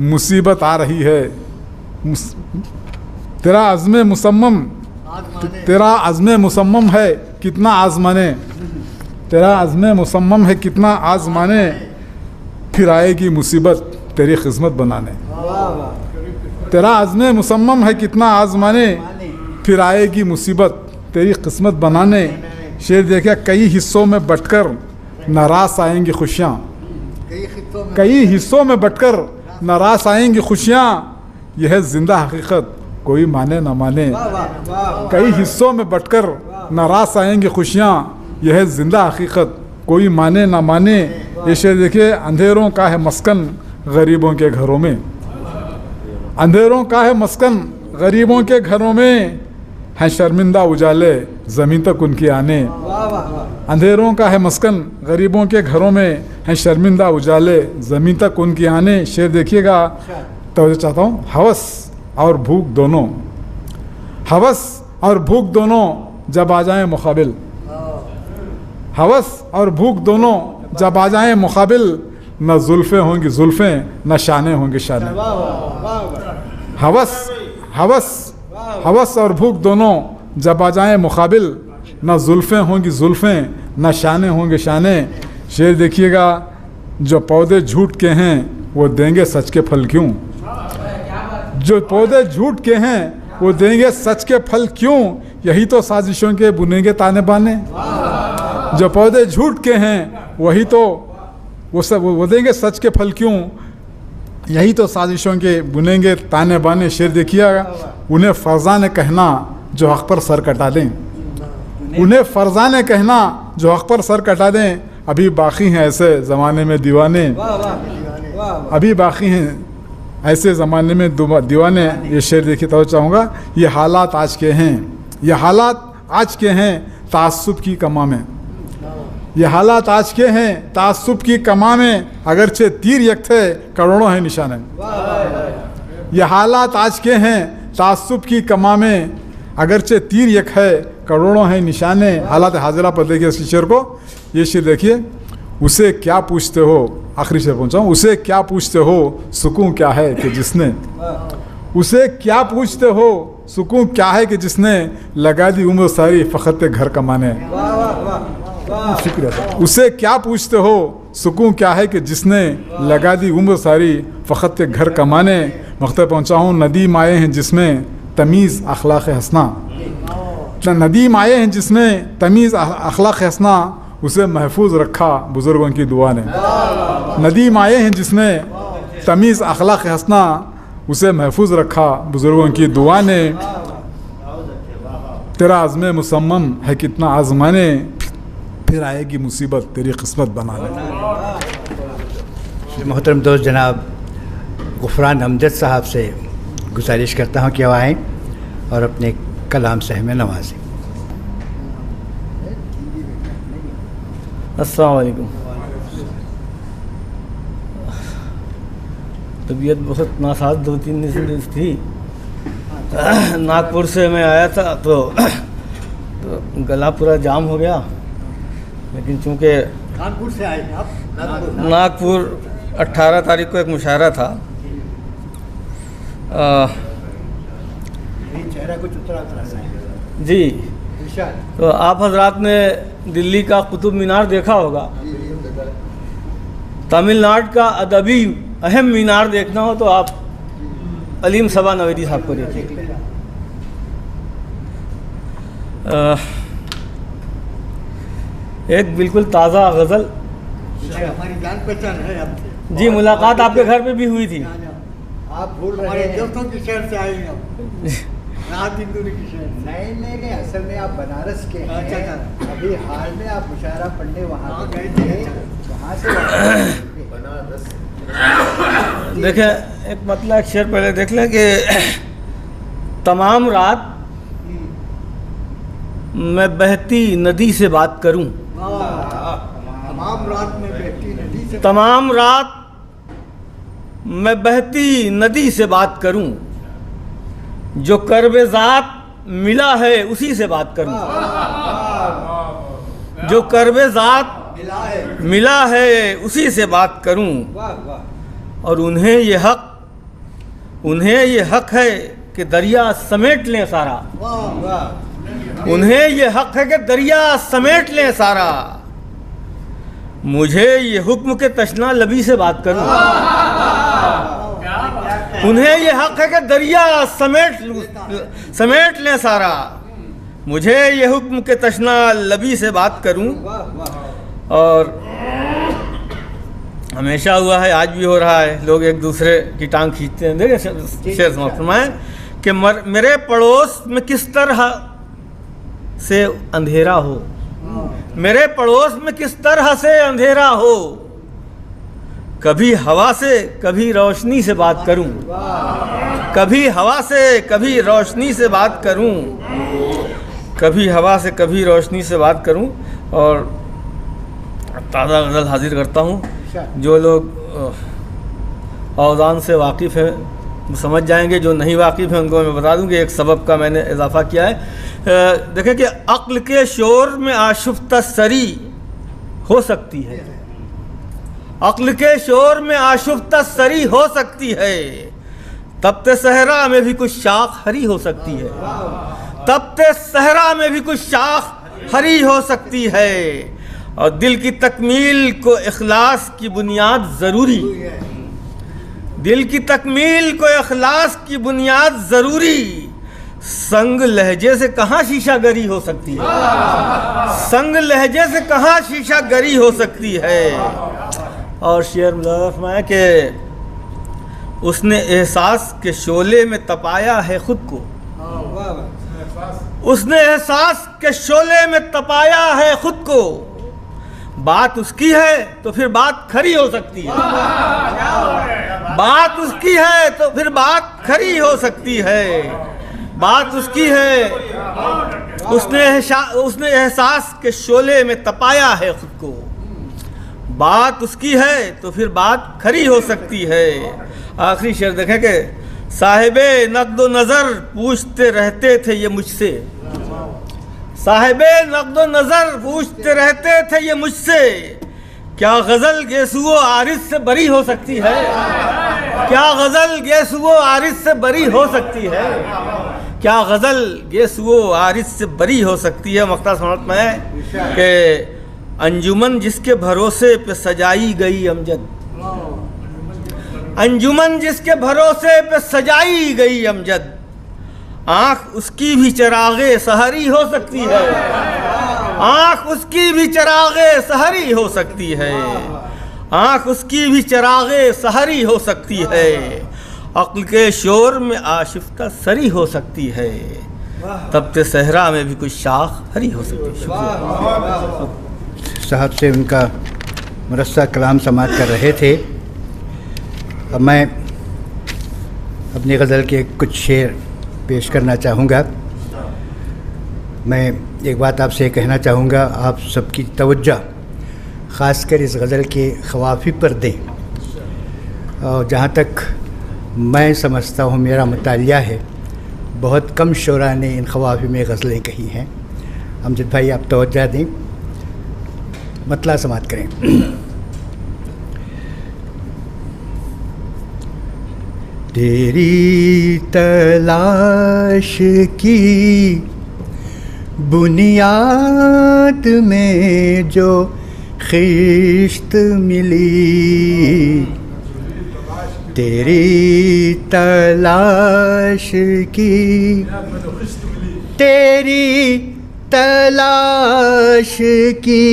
मुसीबत आ रही है, तेरा अज़्म मुसम्मम, तेरा अज़्म मुसम्मम है कितना आज़माने, तेरा अज़्म मुसम्मम है कितना आज़माने, फिर आएगी मुसीबत तेरी खिदमत बनाने। तेरा अज़्म मुसम्मम है कितना आज़माने, फिर आएगी मुसीबत तेरी किस्मत बनाने। शेर देखा, कई हिस्सों में बंटकर नाराज़ आएंगी खुशियाँ, कई हिस्सों में बंटकर नाराज़ आएंगी खुशियाँ, यह ज़िंदा हकीकत कोई माने ना माने। कई हिस्सों में बंटकर नाराज़ आएंगी खुशियाँ, यह ज़िंदा हकीकत कोई माने ना माने। ये शेर देखिए, अंधेरों का है मस्कन गरीबों के घरों में, अंधेरों का है मस्कन गरीबों के घरों में, हैं शर्मिंदा उजाले ज़मीन तक उनकी आने। अंधेरों का है मस्कन गरीबों के घरों में, हैं शर्मिंदा उजाले ज़मीन तक उनकी आने। शेर देखिएगा, तो चाहता हूँ, हवस और भूख दोनों, हवस और भूख दोनों जब आ जाएं मुकाबिल, हवस और भूख दोनों जब आ जाएं मुकाबिल, न जुल्फ़ें होंगी जुल्फ़ें न शाने होंगे शाने। हवस हवस हवस और भूख दोनों जब आ जाएं मुकाबिल, न जुल्फ़ें होंगी जुल्फ़ें न शाने होंगे शाने। शेर देखिएगा, जो पौधे झूठ के हैं वो देंगे सच के फल क्यों, जो पौधे झूठ के हैं वो देंगे सच के फल क्यों, यही तो साजिशों के बुनेंगे ताने बाने। जो पौधे झूठ के हैं वही तो वो देंगे सच के फल क्यों, यही तो साजिशों के बुनेंगे ताने बाने। शेर देखिएगा, उन्हें फरजाने कहना जो हक़ पर सर कटा दें, उन्हें फरजाने कहना जो हक़ पर सर कटा दें, अभी बाकी हैं ऐसे ज़माने में दीवाने, अभी बाकी हैं ऐसे ज़माने में दीवाने। ये शेर देखिए तो चाहूँगा, ये हालात आज के हैं, ये हालात आज के हैं तासुब की कमा में, ये हालात आज के हैं तासुब की कमा में, अगरचे तीर एक थे करोड़ों हैं निशाने। ये हालात आज के हैं तासुब की कमा में, अगरचे तीर एक है करोड़ों हैं निशाने। हालात हाजिरा पर देखिए इस शेर को, ये शेर देखिए, उसे क्या पूछते हो, आखिरी शेर पहुँचाऊँ, उसे क्या पूछते हो सुकून क्या है कि जिसने, उसे क्या पूछते हो सुकून क्या है कि जिसने लगा दी उम्र सारी फ़खत घर कमाने। शुक्रिया। उसे क्या पूछते हो सुकून क्या है कि जिसने लगा दी उम्र सारी फ़खत घर कमाने। मक़सद पहुँचा हूँ, नदीम आए हैं जिसमें तमीज़ अखलाक़ हसना, नदीम आए हैं जिसमें तमीज़ अखलाक़ हसना, उसे महफूज रखा बुज़ुर्गों की दुआ ने। नदीम आए हैं जिसने तमीज़ अखलाक़ हसना, उसे महफूज रखा बुज़ुर्गों की दुआ ने। तेरा अज़्म मुसम्मम है कितना आज़माने, फिर आएगी मुसीबत तेरी किस्मत बनाने। मोहतरम दोस्त जनाब गुफ़रान अमजद साहब से गुजारिश करता हूँ कि वह आएँ और अपने कलाम से हमें नवाजें। अस्सलाम वालेकुम। तबीयत बहुत नासाज 2-3 दिन थी। नागपुर से मैं आया था तो गला पूरा जाम हो गया, लेकिन चूँकि कानपुर से आए आप? नागपुर 18 तारीख को एक मुशायरा था। चेहरा कुछ उतरा जी, तो आप हजरात ने दिल्ली का कुतुब मीनार देखा होगा। तमिलनाडु का अदबी अहम मीनार देखना हो तो आप अलीम सबा नवेदी साहब को देखिए। एक बिल्कुल ताज़ा गज़ल। हमारी जान पहचान है आपसे। जी, मुलाकात आपके घर पे भी हुई थी। आप भूल रहे हैं, दोस्तों के शहर से आए हैं रात हिंदुरी की शहर। नहीं, असल में आप बनारस के हैं। अच्छा। अभी हाल में आप मुशायरा पढ़ने वहाँ गए थे, वहाँ से बनारस। देखें, एक मतलब एक शेर पहले देख लें कि तमाम रात मैं बहती नदी से बात करूं। तमाम रात में बहती नदी से, तमाम रात मैं बहती नदी से बात करूं, जो कर्बे ज़ात मिला है उसी से बात करूं। जो कर्बे ज़ात मिला है उसी से बात करूं। और उन्हें ये हक है कि दरिया समेट लें सारा। उन्हें ये हक है कि दरिया समेट लें सारा। मुझे ये हुक्म के तशना लबी से बात करूं। उन्हें ये हक है कि दरिया समेट लें सारा। मुझे ये हुक्म के तशना लबी से बात करूं। और हमेशा हुआ है, आज भी हो रहा है, लोग एक दूसरे की टांग खींचते हैं। देखिए शेर फरमाएं कि मेरे पड़ोस में किस तरह से अंधेरा हो, मेरे पड़ोस में किस तरह से अंधेरा हो। कभी हवा से कभी रोशनी से बात करूं, कभी हवा से कभी रोशनी से बात करूं, कभी हवा से कभी रोशनी से बात करूं। और ताज़ा गज़ल हाजिर करता हूं। जो लोग औज़ान से वाकिफ़ हैं समझ जाएंगे, जो नहीं वाकिफ़ हैं उनको मैं बता दूं कि एक सबब का मैंने इजाफ़ा किया है। देखें कि अक्ल के शोर में आशुफ्ता सरी हो सकती है। अक्ल के शोर में आशुफ्ता सरी हो सकती है। तबते सहरा में भी कुछ शाख हरी हो सकती है। तबते सहरा में भी कुछ शाख हरी हो सकती है। और दिल की तकमील को इखलास की बुनियाद ज़रूरी। दिल की तकमील को इखलास की बुनियाद ज़रूरी। संग लहजे से कहाँ शीशा गरी हो सकती है। संग लहजे से कहाँ शीशा गरी हो सकती है। और शेर में कि उसने एहसास के शोले में तपाया है खुद को। उसने एहसास के शोले में तपाया है खुद को। बात उसकी है तो फिर बात खरी हो सकती है। बात उसकी है तो फिर बात खरी हो सकती है। बात उसकी है, उसने एहसास के शोले में तपाया है खुद को। बात उसकी है तो फिर बात खरी हो सकती है। आखिरी शेर देखें कि साहिबे नक़्दो नज़र पूछते रहते थे ये मुझसे। साहिबे नक़्दो नज़र पूछते रहते थे ये मुझसे। क्या गज़ल गेसुओ आरिज़ से बरी हो सकती है। क्या गज़ल गेसुओ आरिज़ से बरी हो सकती है। क्या गज़ल गेसुओ आरिज़ से बरी हो सकती है। मख्ता समझ में है कि अंजुमन जिसके भरोसे पे सजाई गई अमजद। अंजुमन जिसके भरोसे पे सजाई गई अमजद। आँख उसकी भी चरागे सहरी हो सकती है। आँख उसकी भी चरागे सहरी हो सकती है। आँख उसकी भी चरागे सहरी हो सकती है। अक्ल के शोर में आशिफ्ता सरी हो सकती है। तबते सहरा में भी कुछ शाख हरी हो सकती है। शुक्रिया साहब से उनका मुरस्सा कलाम समाअत कर रहे थे। अब मैं अपनी गज़ल के कुछ शेर पेश करना चाहूँगा। मैं एक बात आपसे कहना चाहूँगा, आप सबकी तवज्जो ख़ासकर इस गज़ल के ख़वाफ़ी पर दें। और जहाँ तक मैं समझता हूँ, मेरा मुतालिया है, बहुत कम शुरा ने इन ख़वाफ़ी में गज़लें कही हैं। अमजद भाई आप तवज्जो दें, मतला समात करें। तेरी तलाश की बुनियाद में जो खिश्त मिली, तेरी तलाश की, तेरी तलाश की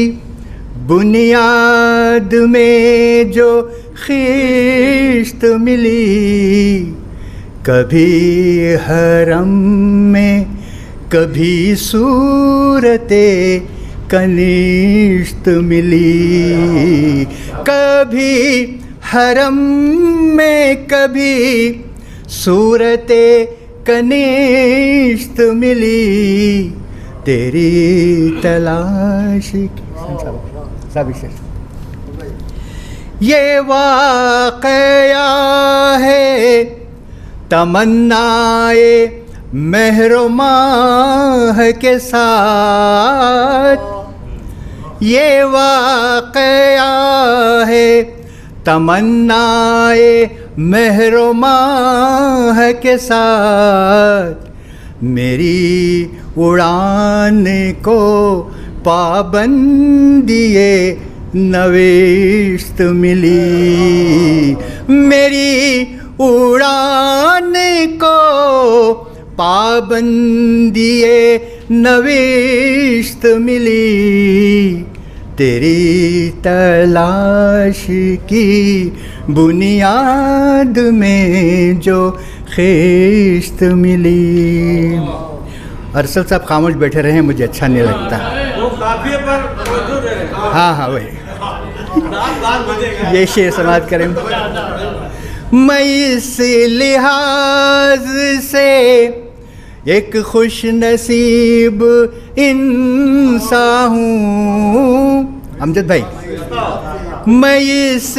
बुनियाद में जो खिश्त मिली, कभी हरम में कभी सूरते कनिष्ठ मिली, कभी हरम में कभी सूरते कनिष्ठ मिली, तेरी तलाश की। ये वाक़या है तमन्नाए महरुमाह के साथ, ये वाक़या है तमन्नाए महरुमाह के साथ। मेरी उड़ान को पाबंदिए नवेश्त मिली, मेरी उड़ान को पाबंदिए नवेश्त मिली, तेरी तलाश की बुनियाद में जो खिश्त मिली। अरसल साहब खामोश बैठे रहे, मुझे अच्छा नहीं लगता। हाँ वही, ये शेर समाप्त करें। मैं इस लिहाज से एक खुश नसीब इंसान हूँ। अमजद भाई, मैं इस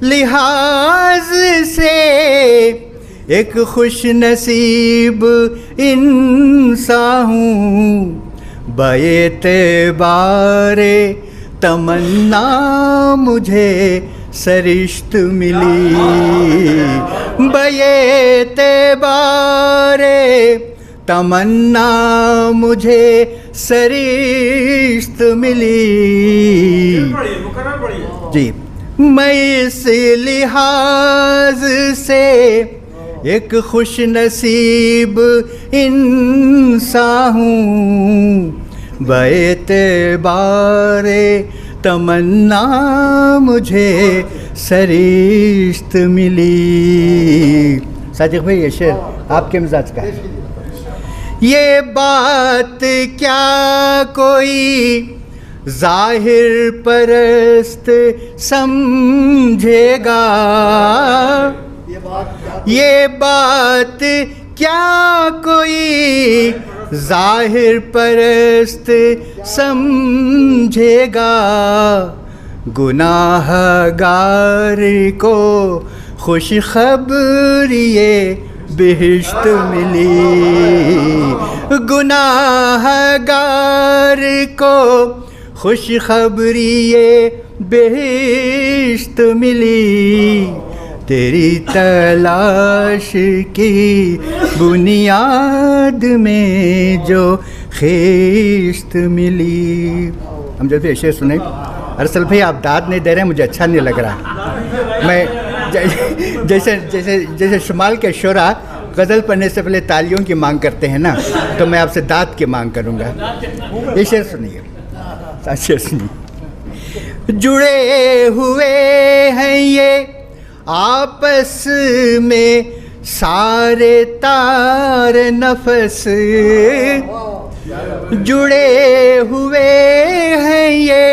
लिहाज से एक खुश नसीब इंसान हूँ, बएतबारे तमन्ना मुझे सरिश्त मिली, बएतबारे तमन्ना मुझे सरिश्त मिली। जी, मैं इस लिहाज से एक खुश नसीब इंसान हूँ, बएतबारे तमन्ना मुझे सरिश्त मिली। सादिक भाई, ये शेर आपके मिजाज का है। ये बात क्या कोई जाहिर परस्त समझेगा, ये बात क्या कोई जाहिर परस्त समझेगा, गुनाहगार को खुश खबरिए बिहिश्त मिली, गुनाहगार को खुश खबरिए बिहिश्त मिली, तेरी तलाश की बुनियाद में जो खिश्त मिली। हम जब ऐसे सुने, अरसल भाई आप दाद नहीं दे रहे, मुझे अच्छा नहीं लग रहा। मैं जैसे जैसे जैसे शुमाल के शुरा गज़ल पढ़ने से पहले तालियों की मांग करते हैं ना, तो मैं आपसे दाद की मांग करूँगा। ये शेर सुनिए, शेर सुनिए। जुड़े हुए हैं ये आपस में सारे तार नफस, जुड़े हुए हैं ये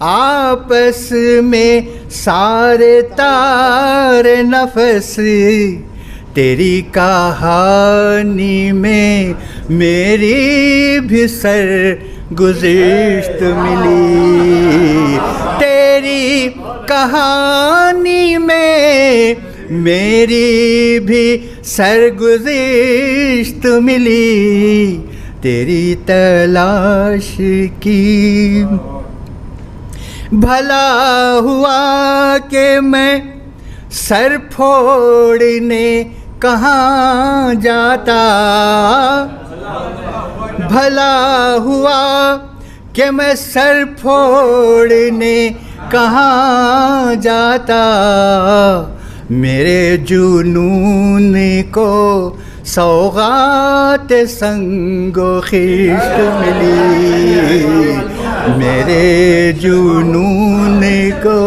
आपस में सारे तार नफस, तेरी कहानी में मेरी भी सर गुज़िश्त मिली, तेरी कहानी में मेरी भी सरगुज़िश्त मिली तेरी तलाश की। भला हुआ कि मैं सर फोड़ने कहाँ जाता, भला हुआ कि मैं सर फोड़ने कहाँ जाता। मेरे जुनून को सौगात संगो खिश्त मिली, मेरे जुनून को।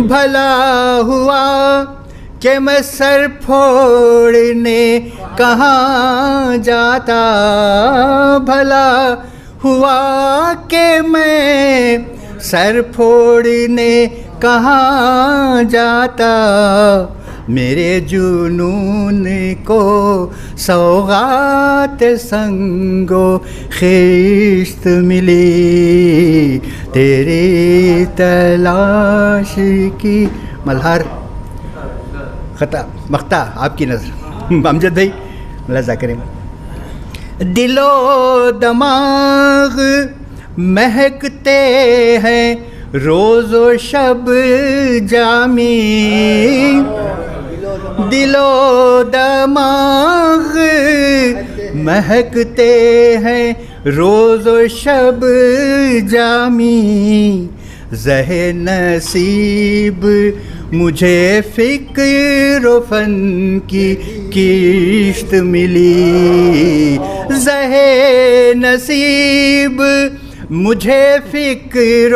भला हुआ कि मैं सर फोड़ने कहाँ जाता, भला हुआ कि मैं सर फोड़ने कहाँ जाता। मेरे जुनून को सौगात संगो खिश्त मिली तेरी तलाश की। मल्हार खता मख्ता आपकी नज़र अमजद भाई लजा करें। दिलो दमाग महकते हैं रोज़ो शब जामी, दिलो दमाग महकते हैं रोज़ो शब जामी। ज़हे नसीब मुझे फ़िक्र फ़न की किश्त मिली, ज़हे नसीब मुझे फ़िक्र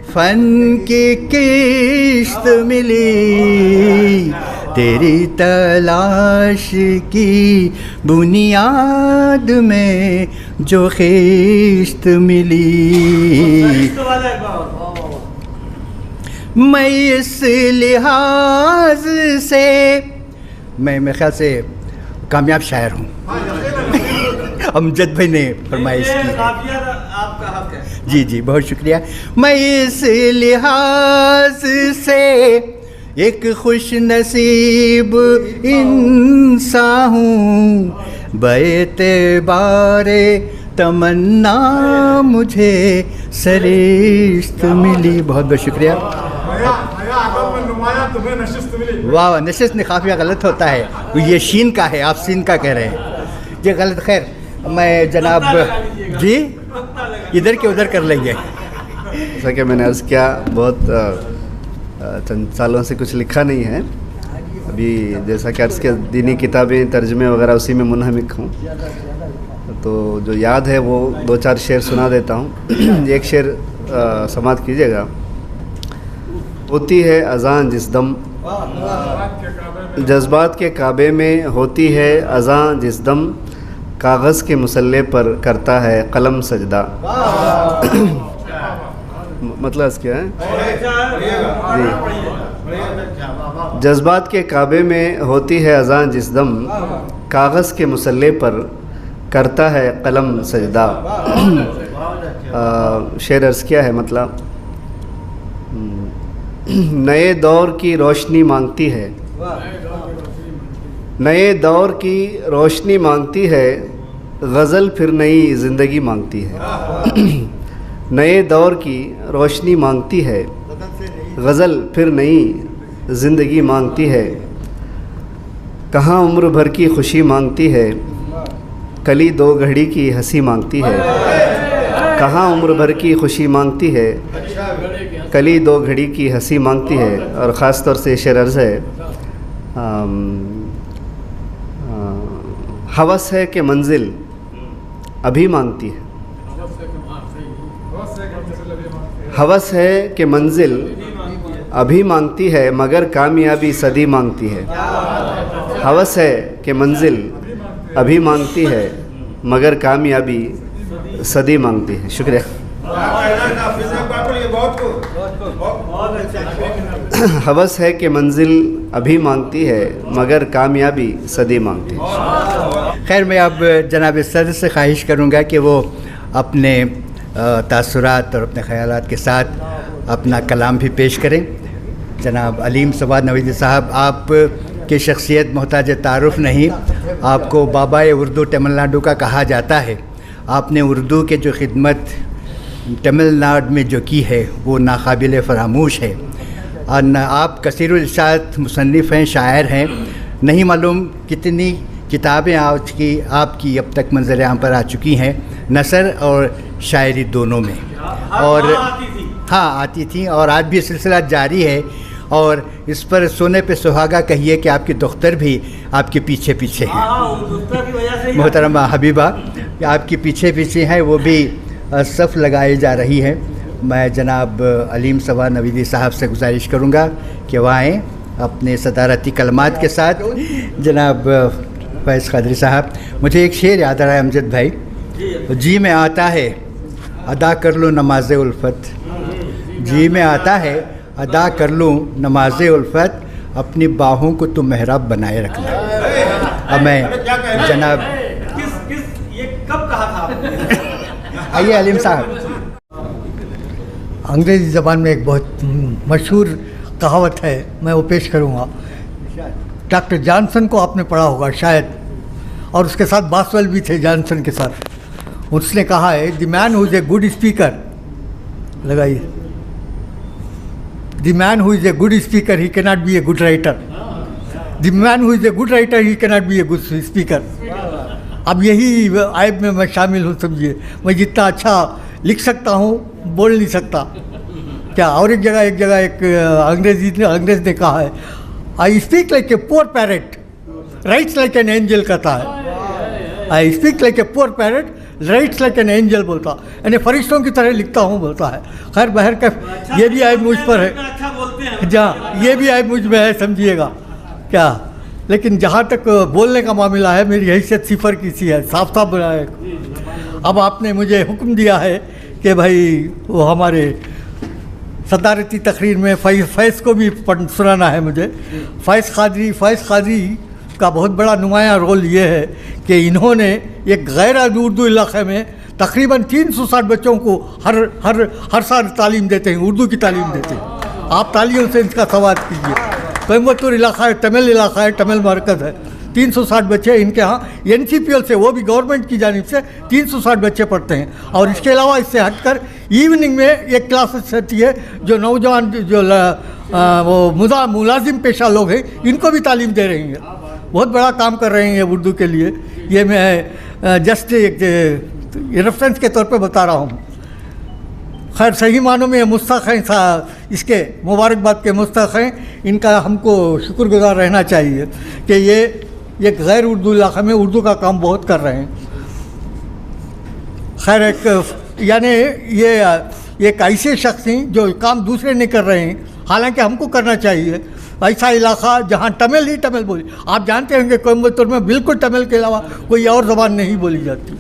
फ़न की किश्त मिली तेरी तलाश की बुनियाद में जो खिश्त मिली। मैं इस लिहाज से मैं ख्याल से कामयाब शायर हूँ। अमजद भाई ने फरमाइश की। आपका हक है। जी जी बहुत शुक्रिया। मैं इस लिहाज से एक खुश नसीब इंसान हूँ, बेएतबारे तमन्ना मुझे सरिश्त मिली। बहुत बहुत शुक्रिया। वाह नशिस्त ने काफ़िया गलत होता है, ये शीन का है, आप सीन का कह रहे हैं, ये गलत। खैर मैं जनाब जी इधर के उधर कर लेंगे। जैसा कि मैंने अर्ज़ किया, बहुत चंद सालों से कुछ लिखा नहीं है। अभी जैसा कि अर्ज़ किया दीनी किताबें तर्जमे वगैरह उसी में मुनहमिक हूँ, तो जो याद है वो दो चार शेर सुना देता हूँ। एक शेर समात कीजिएगा। होती है अज़ान जिस दम, जज्बात के काबे में होती है अज़ान जिस दम, कागज़ के मुसल्ले पर करता है कलम सजदा। मतलब क्या है जी? जज्बात के काबे में होती है अज़ान जिस दम, कागज़ के मुसल्ले पर करता है कलम सजदा। शेर अर्ज़ किया है, मतलब नए दौर की रोशनी मांगती है, नए दौर की रोशनी मांगती है, गज़ल फिर नई ज़िंदगी मांगती है। नए दौर की रोशनी मांगती है, गज़ल फिर नई ज़िंदगी मांगती है। कहाँ उम्र भर की खुशी मांगती है, कली दो घड़ी की हंसी मांगती है। कहाँ उम्र भर की खुशी मांगती है, कली दो घड़ी की हंसी मांगती है। और ख़ास तौर से शेर अर्ज़ है, हवस है कि मंजिल अभी मांगती है, हवस है कि मंजिल अभी मांगती है, मगर कामयाबी सदी मांगती है। हवस है कि मंजिल अभी मांगती है, मगर कामयाबी सदी मांगती है। शुक्रिया। हवस है कि मंजिल अभी मांगती है, मगर कामयाबी सदी मांगती है। खैर मैं अब जनाब सदर से ख्वाहिश करूँगा कि वो अपने तासुरात और अपने ख़यालात के साथ अपना कलाम भी पेश करें। जनाब अलीम सवाद नवीदी साहब, आप की शख्सियत मोहताज तारुफ नहीं, आपको बाबा उर्दू तमिलनाडु का कहा जाता है। आपने उर्दू के जो खिदमत तमिलनाडु में जो की है वो नाकाबिल फरामोश है। और आप कसीरुल इरशाद मुसन्निफ़ हैं, शायर हैं। नहीं मालूम कितनी किताबें आपकी अब तक मंज़र आम पर आ चुकी हैं, नसर और शायरी दोनों में। और हाँ, आती थी और आज भी सिलसिला जारी है। और इस पर सोने पे सुहागा कहिए कि आपकी दुख्तर भी आपके पीछे पीछे हैं। मोहतरमा हबीबा आपके पीछे पीछे हैं, वो भी सफ़ लगाई जा रही है। मैं जनाब अलीम सवाद नवीदी साहब से गुजारिश करूँगा कि वह आएँ अपने सदारती कलमात के साथ। जनाब फैज़ क़ादरी साहब, मुझे एक शेर याद आ रहा है अमजद भाई, जी में आता है अदा कर लूँ नमाज उल्फत, जी में आता है अदा कर लूँ नमाज उल्फत, अपनी बाहों को तो मेहराब बनाए रखना। अब मैं जनाब ये कब कहा था? आइए अलीम साहब। अंग्रेज़ी ज़बान में एक बहुत मशहूर कहावत है, मैं वो पेश करूँगा। डॉक्टर जॉनसन को आपने पढ़ा होगा शायद, और उसके साथ बासवेल भी थे जॉनसन के साथ। उसने कहा है, the man who is a good speaker, लगाइए, the man who is a good speaker he cannot be a good writer, the man who is a good writer he cannot be a good speaker. अब यही आयब में मैं शामिल हूँ, समझिए। मैं जितना अच्छा लिख सकता हूँ बोल नहीं सकता क्या। और एक जगह एक अंग्रेज़ ने कहा है, I speak like a poor parrot rights like an angel, कहता है। I speak like a poor parrot rights like an angel बोलता, यानी फरिश्तों की तरह लिखता हूँ बोलता है। खैर बहर का ये भी आयब मुझ पर है, जहाँ ये भी आयब मुझ में है, समझिएगा क्या। लेकिन जहाँ तक बोलने का मामला है, मेरी हैसियत सिफर की सी है, साफ साफ बनाए। अब आपने मुझे हुक्म दिया है कि भाई वो हमारे सदारती तकरीर में फैज़ को भी सुनाना है मुझे। फैज़ क़ादरी का बहुत बड़ा नुमायाँ रोल ये है कि इन्होंने एक गैर उर्दू इलाक़े में तकरीबन 360 बच्चों को हर साल तालीम देते हैं, उर्दू की तालीम देते हैं। आप तालियों से इसका सवाल कीजिए। कोयम्बतूर इलाक़ा है, तमिल इलाक़ा है, तमिल मरकज़ है। 360 बच्चे इनके यहाँ NCPL से, वो भी गवर्नमेंट की जानिब से 360 बच्चे पढ़ते हैं। और इसके अलावा इससे हटकर इवनिंग में एक क्लासेस रहती है जो नौजवान जो वो मुलाजिम पेशा लोग हैं, इनको भी तालीम दे रही हैं। बहुत बड़ा काम कर रहे हैं उर्दू के लिए। ये मैं जस्ट एक रेफरेंस के तौर पे बता रहा हूँ। खैर सही मानों में मुस्तक हैं, इसके मुबारकबाद के मुस्तक हैं। इनका हमको शुक्रगुजार रहना चाहिए कि ये एक गैर उर्दू इलाक़े में उर्दू का काम बहुत कर रहे हैं। खैर एक यानी ये एक ऐसे शख्स हैं जो काम दूसरे नहीं कर रहे हैं, हालांकि हमको करना चाहिए। ऐसा इलाक़ा जहाँ तमिल ही तमिल बोली, आप जानते होंगे कोयम्बतूर में बिल्कुल तमिल के अलावा कोई और ज़बान नहीं बोली जाती।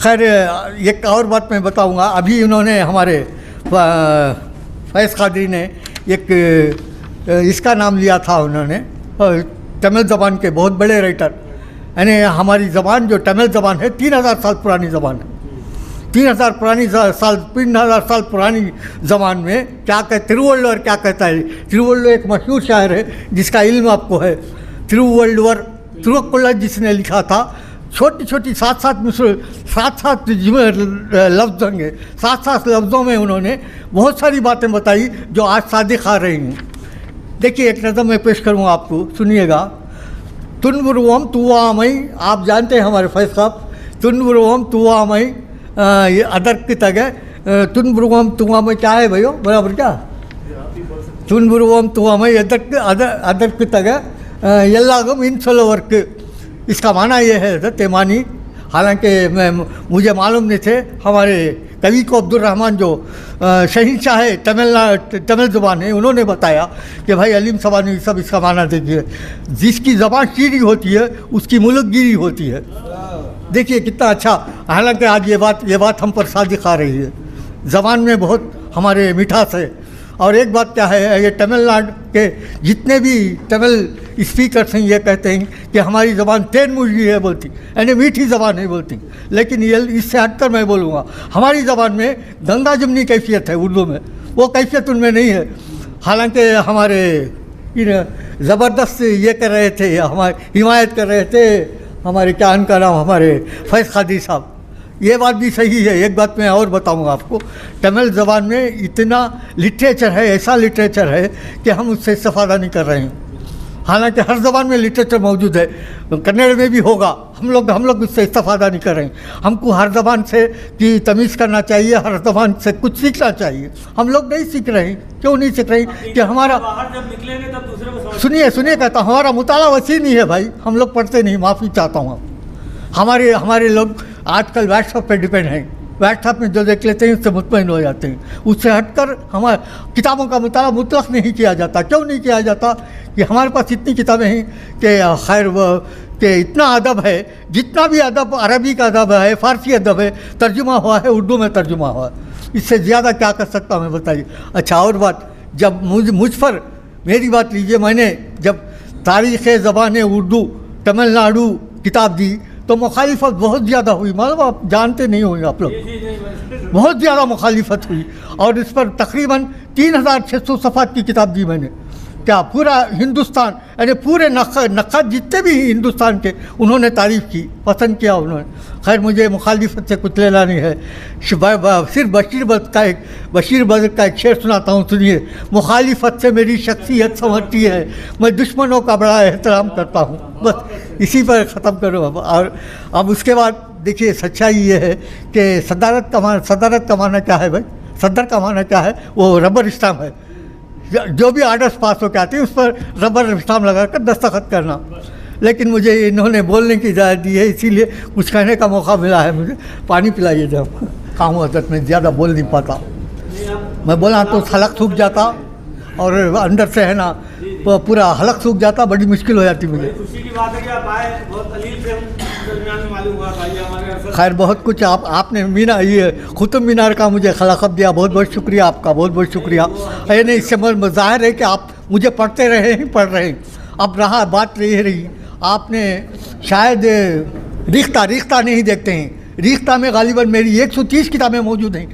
खैर एक और बात मैं बताऊंगा। अभी उन्होंने हमारे फैज़ क़ादरी ने एक इसका नाम लिया था, उन्होंने तमिल ज़बान के बहुत बड़े राइटर, यानी हमारी ज़बान जो तमिल ज़बान है 3000 साल पुरानी ज़बान है। 3000 साल पुरानी ज़बान में क्या कहते, तिरुवल्लुवर क्या कहता है। तिरुवल्लुवर एक मशहूर शायर है जिसका इल्म आपको है। तिरुवल्लुवर जिसने लिखा था, छोटी छोटी 7-7 लफ्ज़ होंगे, 7-7 लफ्ज़ों में उन्होंने बहुत सारी बातें बताई जो आज सादिक़ आ रही हैं। देखिए एक नज़म मैं पेश करूँगा आपको, सुनिएगा। तुनबुरुवम तुवामई, आप जानते हैं हमारे फैज़ साहब, तुनबुरुवम तुवामई ये अदर की तगह, तुनबुरुवम तुवामई क्या है भैया, बराबर क्या, तुनबुरुवम तुवामई अदर की तगह यल्लागम इन वर्क। इसका माना ये है तेमानी, हालांकि मुझे मालूम नहीं थे। हमारे कवि को अब्दुल रहमान जो शहंशाह है तमिल ज़बान है, उन्होंने बताया कि भाई अलीम सवानी सब इसका माना देखिए, जिसकी ज़बान शीरी होती है उसकी मुल्कगिरी होती है। देखिए कितना अच्छा। हालांकि आज ये बात हम पर सादिक़ आ रही है। ज़बान में बहुत हमारे मिठास है। और एक बात क्या है, ये तमिलनाडु के जितने भी तमिल स्पीकर हैं ये कहते हैं कि हमारी ज़बान तेन मुर्गी है बोलती, यानी मीठी ज़बान है बोलती, लेकिन ये इससे हटकर मैं बोलूँगा हमारी ज़बान में गंगा जमनी कैफियत है उर्दू में, वो कैफियत उनमें नहीं है। हालांकि हमारे ज़बरदस्त ये कर रहे थे, हमारे हिमायत कर रहे थे हमारे क्या उनका नाम हमारे फैज़ कादरी साहब, ये बात भी सही है। एक बात मैं और बताऊंगा आपको, तमिल ज़बान में इतना लिटरेचर है, ऐसा लिटरेचर है कि हम उससे इस्तेफादा नहीं कर रहे हैं। हालांकि हर ज़बान में लिटरेचर मौजूद है, कन्नड़ में भी होगा, हम लोग उससे इस्तेफादा नहीं कर रहे हैं। हमको हर ज़बान से की तमीज़ करना चाहिए, हर ज़बान से कुछ सीखना चाहिए। हम लोग नहीं सीख रहे हैं, क्यों नहीं सीख रहे हैं कि हमारा सुनिए कहता हूँ हमारा मुताला वसी नहीं है भाई, हम लोग पढ़ते नहीं, माफ़ी चाहता हूँ। हमारे लोग आजकल व्हाट्सएप पे डिपेंड हैं, व्हाट्सएप में जो देख लेते हैं उससे मुतमईन हो जाते हैं। उससे हटकर हमारे किताबों का मुताला मुतलक नहीं किया जाता। क्यों नहीं किया जाता कि हमारे पास इतनी किताबें हैं कि खैर कि इतना अदब है, जितना भी अदब अरबी का अदब है, फ़ारसी अदब है, तर्जुमा हुआ है, उर्दू में तर्जुमा हुआ है, इससे ज़्यादा क्या कर सकता हूँ मैं बताइए। अच्छा और बात, जब मुझ पर मेरी बात लीजिए, मैंने जब तारीख़ ज़बान उर्दू तमिलनाडु किताब दी तो मुखालिफत बहुत ज़्यादा हुई, मतलब आप जानते नहीं होंगे आप लोग, बहुत ज़्यादा मुखालिफत हुई। और इस पर तकरीबन 3600 सफ़ात की किताब दी मैंने। क्या पूरा हिंदुस्तान यानी पूरे नक़ाद जितने भी हिंदुस्तान के उन्होंने तारीफ़ की, पसंद किया उन्होंने। खैर मुझे मुखालिफत से कुछ लेना नहीं है, सिर्फ बशीर बद्र का एक शेर सुनाता हूँ, सुनिए। मुखालिफत से मेरी शख्सियत संवरती है, मैं दुश्मनों का बड़ा एहतराम करता हूँ। बस इसी पर ख़त्म करो और अब उसके बाद देखिए सच्चाई ये है कि सदारत का माना क्या है भाई, सदर का माना क्या है, वो रबर स्टाम्प है। जो भी आर्डर्स पास होकर आते हैं उस पर रबर स्टाम्प लगा कर दस्तखत करना। लेकिन मुझे इन्होंने बोलने की इजाज़त दी है, इसीलिए कुछ कहने का मौका मिला है मुझे। पानी पिलाइए जब काम हजरत में ज़्यादा बोल नहीं पाता, मैं बोला तो हलक सूख जाता और अंदर से है ना पूरा हलक सूख जाता, बड़ी मुश्किल हो जाती मुझे। खुशी की बात है कि आप आए, बहुत कलील से दरमियान में मालूम हुआ भाई हमारे। खैर बहुत कुछ आपने ये कुतुब मीनार का मुझे खिलाफत दिया, बहुत बहुत शुक्रिया आपका, बहुत बहुत शुक्रिया। है नहीं, इससे ज़ाहिर है कि आप मुझे पढ़ते रहे हैं, पढ़ रहे हैं। अब रहा बात रही आपने शायद रिख्ता नहीं देखते हैं, रिख्ता में गालिबन मेरी 130 किताबें मौजूद हैं,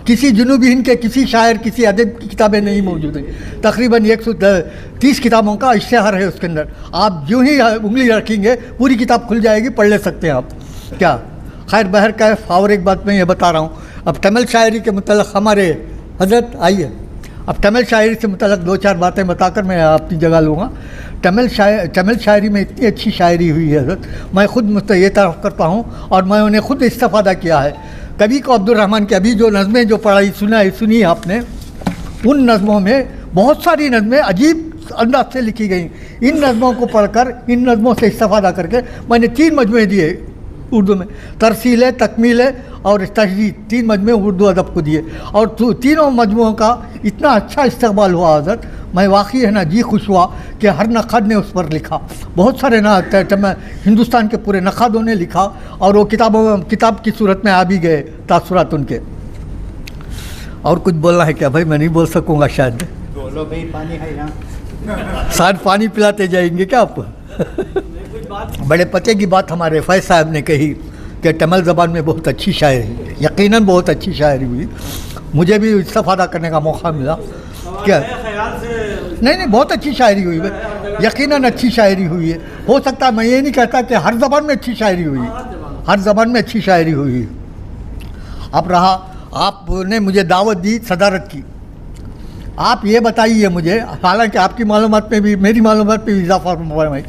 किसी जुनूबी हिंद के किसी शायर किसी अदब की किताबें नहीं मौजूद हैं। तकरीबन 130 किताबों का इश्तिहार है उसके अंदर। आप यूँ ही उंगली रखेंगे पूरी किताब खुल जाएगी, पढ़ ले सकते हैं आप। क्या खैर बहर कैफ। और एक बात मैं ये बता रहा हूँ, अब तमिल शायरी के मतलब हमारे हजरत आइए, अब तमिल शायरी से मतलब 2-4 बातें बताकर मैं अपनी जगह लूँगा। तमिल शायरी में इतनी अच्छी शायरी हुई है हजरत, मैं ख़ुद मुझसे ये तारीफ़ करता हूँ और मैं उन्हें ख़ुद इस्तेफ़ादा किया है। कभी को अब्दुल रहमान की अभी जो नज़में जो पढ़ाई सुनी आपने, उन नज़मों में बहुत सारी नज़में अजीब अंदाज से लिखी गई। इन नज़मों को पढ़कर, इन नज़मों से इस्तेफ़ादा करके मैंने 3 मजमे दिए उर्दू में, तरसील, तकमील और तजदीद, 3 मजमे उर्दू अदब को दिए और तीनों मजमुओं का इतना अच्छा इस्तकबाल हुआ हज़रत, मैं वाकई है ना जी खुश हुआ कि हर नक़ाद ने उस पर लिखा। बहुत सारे हिंदुस्तान के पूरे नक़ादों ने लिखा और वो किताब की सूरत में आ भी गए तासुरात उनके। और कुछ बोलना है क्या भाई? मैं नहीं बोल सकूँगा शायद। बोलो भाई, पानी है यहाँ, शायद पानी पिलाते जाएंगे क्या आप? बड़े पते की बात हमारे फैज़ साहब ने कही कि तमिल ज़बान में बहुत अच्छी शायरी, यकीनन बहुत अच्छी शायरी हुई। मुझे भी इस्तेफ़ादा करने का मौका मिला। क्या नहीं बहुत अच्छी शायरी हुई है, यकीनन अच्छी शायरी हुई है। हो सकता है मैं ये नहीं कहता कि हर ज़बान में अच्छी शायरी हुई है, हर ज़बान में अच्छी शायरी हुई है। अब रहा, आपने मुझे दावत दी सदारत की, आप ये बताइए मुझे, हालांकि आपकी मालूमात में भी मेरी मालूमात में भी इजाफा हुआ है,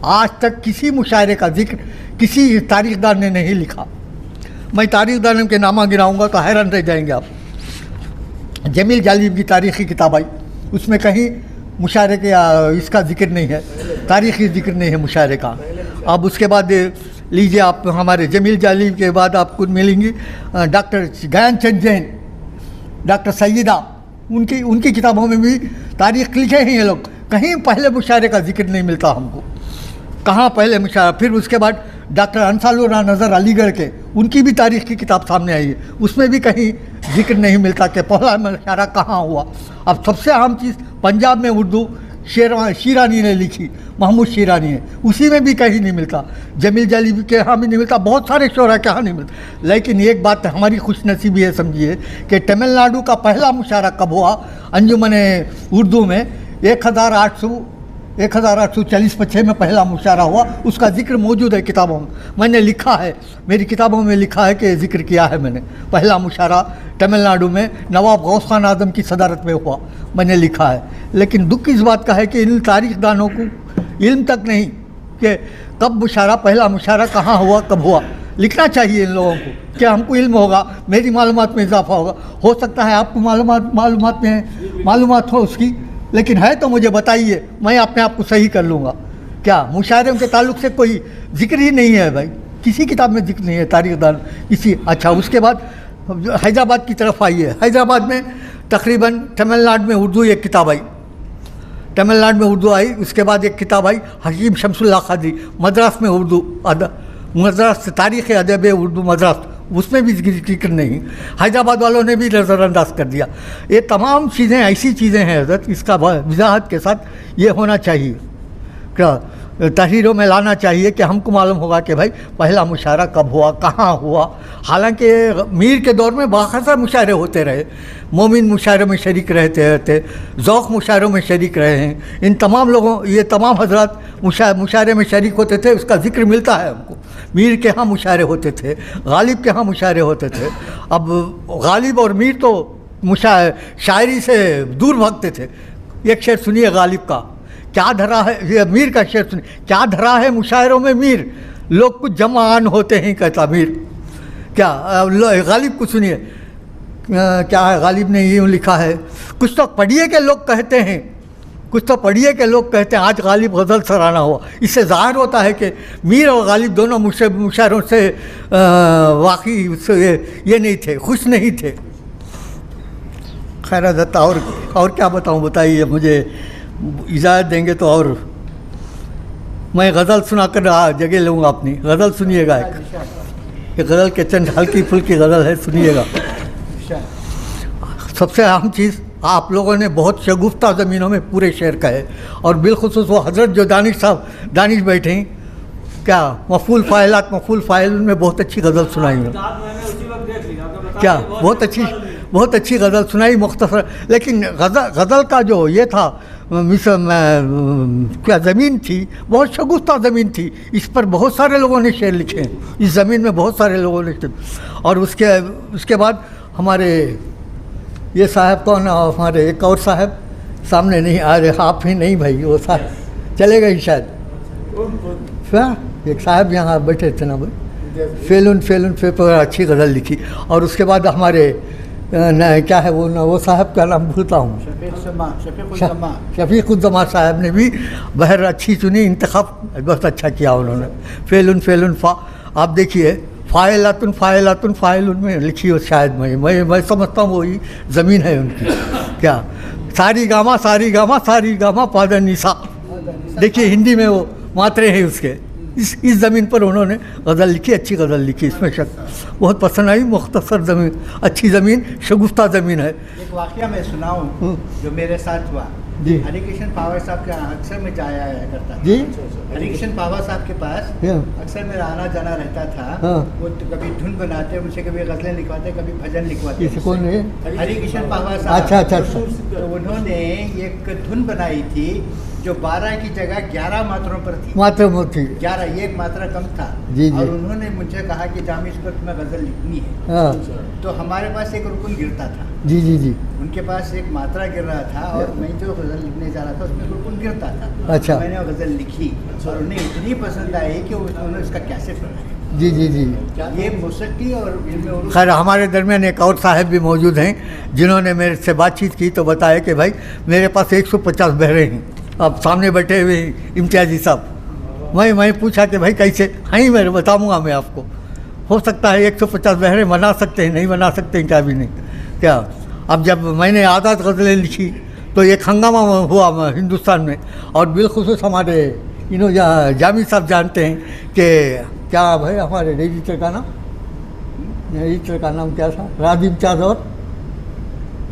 आज तक किसी मुशायरे का जिक्र किसी तारीख़दार ने नहीं लिखा। मैं तारीख़दारों के नामा गिनाऊंगा तो हैरान रह जाएंगे आप। जमील जालिब की तारीख़ी किताब आई, उसमें कहीं मुशायरे के इसका जिक्र नहीं है, तारीख़ी जिक्र नहीं है मुशायरे का। अब उसके बाद लीजिए आप, हमारे जमील जालिब के बाद आपको मिलेंगी डॉक्टर ज्ञानचंद जैन, डॉक्टर सैयदा, उनकी किताबों में भी तारीख़ लिखे हैं ये लोग। कहीं पहले मुशायरे का जिक्र नहीं मिलता हमको, कहाँ पहले मुशायरा। फिर उसके बाद डॉक्टर अंसारुर नज़र अलीगढ़ के, उनकी भी तारीख़ की किताब सामने आई है, उसमें भी कहीं जिक्र नहीं मिलता कि पहला मुशायरा कहाँ हुआ। अब सबसे अहम चीज़, पंजाब में उर्दू शीरानी ने लिखी, महमूद शीरानी है, उसी में भी कहीं नहीं मिलता, जमील जली के यहाँ भी नहीं मिलता, बहुत सारे शोरा के यहाँ नहीं मिलता। लेकिन एक बात हमारी खुशनसीबी है समझिए कि तमिलनाडु का पहला मुशायरा कब हुआ अंजुमन उर्दू में 1840-45 में पहला मुशायरा हुआ, उसका जिक्र मौजूद है किताबों में, मैंने लिखा है, मेरी किताबों में लिखा है कि जिक्र किया है मैंने। पहला मुशायरा तमिलनाडु में नवाब गौस खान आजम की सदारत में हुआ, मैंने लिखा है। लेकिन दुख इस बात का है कि इन तारीख दानों को इल्म तक नहीं कि कब मुशायरा, पहला मुशायरा कहाँ हुआ, कब हुआ। लिखना चाहिए इन लोगों को, क्या हमको इल्म होगा, मेरी मालूमात में इजाफा होगा। हो सकता है आपको मालूमात हो उसकी, लेकिन है तो मुझे बताइए, मैं अपने आप को सही कर लूँगा। क्या मुशायरे के ताल्लुक़ से कोई जिक्र ही नहीं है भाई, किसी किताब में जिक्र नहीं है तारीख दान किसी। अच्छा, उसके बाद हैदराबाद की तरफ आइए। हैदराबाद में तकरीबन तमिलनाडु में उर्दू एक किताब आई, तमिलनाडु में उर्दू आई। उसके बाद एक किताब आई हकीम शमसुल्लाह कादरी, मद्रास में उर्दू मद्रास तारीख़ अदब उर्दू मद्रास, उसमें भी जिक्र नहीं। हैदराबाद वालों ने भी नज़रअंदाज कर दिया। ये तमाम चीज़ें ऐसी चीज़ें हैं हज़रत, इसका वजाहत के साथ ये होना चाहिए, क्या तहरीरों में लाना चाहिए कि हमको मालूम होगा कि भाई पहला मुशायरा कब हुआ, कहाँ हुआ। हालांकि मीर के दौर में बाख़ासा मुशायरे होते रहे, मोमिन मुशायरे में शरीक रहते थे, ज़ौक़ मुशायरों में शरीक रहे हैं। इन तमाम लोगों, ये तमाम हजरात मुशायरे में शरीक होते थे, उसका जिक्र मिलता है हमको। मीर के यहाँ मुशायरे होते थे, गालिब के यहाँ मुशायरे होते थे। अब गालिब और मीर तो शायरी से दूर भागते थे। एक शेर सुनिए गालिब का, क्या धरा है, ये मीर का शेर सुनिए, क्या धरा है मुशायरों में मीर, लोग कुछ जमान होते हैं कहता मीर। क्या गालिब को सुनिए, क्या है गालिब ने यूँ लिखा है, कुछ तो पढ़िए के लोग कहते हैं, कुछ तो पढ़िए के लोग कहते हैं आज गालिब गज़ल सराहना हुआ। इससे ज़ाहिर होता है कि मीर और गालिब दोनों मुशायरों से वाकई ये नहीं थे, खुश नहीं थे। खैर हज़रत और क्या बताऊँ, बताइए, मुझे इजाज़त देंगे तो और मैं गज़ल सुनाकर जगह लूँगा अपनी। गज़ल सुनिएगा, एक गज़ल के चंद हल्की फुल्की गज़ल है, सुनिएगा। सबसे अहम चीज़, आप लोगों ने बहुत शगुफ्ता ज़मीनों में पूरे शेर कहे, और बिलखुसूस वो हज़रत जो दानिश बैठे हैं, क्या मफूल फ़ाइल में बहुत अच्छी गज़ल सुनाई है, क्या बहुत अच्छी गज़ल सुनाई, मुख्तसर। लेकिन गज़ल का जो ये था क्या ज़मीन थी, बहुत शगुफ्ता ज़मीन थी, इस पर बहुत सारे लोगों ने शेर लिखे हैं, इस ज़मीन में बहुत सारे लोगों ने। और उसके बाद हमारे ये साहब कौन, हमारे एक और साहब सामने नहीं आ रहे, आप ही नहीं भाई, वो साहब चले गए शायद, एक साहब यहाँ बैठे थे ना भाई, फेलुन पर अच्छी गज़ल लिखी। और उसके बाद हमारे क्या है वो साहब का नाम भूलता हूँ, शफीकुद्दमा साहब ने भी बहर अच्छी चुनी, इंतखाब बहुत अच्छा किया उन्होंने। फेलुन फा, आप देखिए फ़ाइलातुन में लिखी हो शायद, मैं समझता हूँ वही ज़मीन है उनकी। क्या सारी गामा पादा निसा, देखिए हिंदी में वो मात्रे हैं उसके। इस ज़मीन पर उन्होंने गज़ल लिखी, अच्छी गज़ल लिखी, इसमें शक बहुत पसंद आई। मुख्तसर ज़मीन, अच्छी ज़मीन, शगुफ्ता ज़मीन है। एक वाक़या मैं सुनाऊँ जो मेरे साथ हुआ जी। हरिकिशन पावर साहब के अक्सर में जाया करता जी, हरिकिशन पावर साहब के पास अक्सर मेरा आना जाना रहता था। वो तो कभी धुन बनाते, मुझे कभी गज़लें लिखवाते, कभी भजन लिखवाते। कौन है? हरिकिशन पावर साहब। अच्छा। तो उन्होंने एक धुन बनाई थी जो 12 की जगह 11 मात्रों पर थी। 11, एक मात्रा कम था। जी। और उन्होंने मुझे कहा कि जामिल इस पर तुम्हें गज़ल लिखनी है। तो हमारे पास एक रुकन गिरता था। जी। उनके पास एक मात्रा गिर रहा था और मैं जो गज़ल लिखने जा रहा था उसमें रुकन गिरता था। अच्छा। मैंने वो गज़ल लिखी और उन्हें इतनी पसंद आई कि उन्होंने उसका कैसेट बनाया। जी। ये मौसीकी और खैर हमारे दरमियान एक और साहब भी मौजूद हैं जिन्होंने मेरे से बातचीत की तो बताया कि भाई मेरे पास 150 बहरे हैं। अब सामने बैठे हुए इम्तियाजी साहब, मैं पूछा कि भाई कैसे हैं, मैं बताऊँगा मैं आपको। हो सकता है 150 बहरे बना सकते हैं, नहीं बना सकते हैं, क्या भी नहीं। क्या अब जब मैंने आज़ाद गज़लें लिखी तो एक हंगामा हुआ हिंदुस्तान में, और बिलखुसूस हमारे जामी साहब जानते हैं कि क्या भाई हमारे एडिटर का नाम क्या था, राजीव चाँद और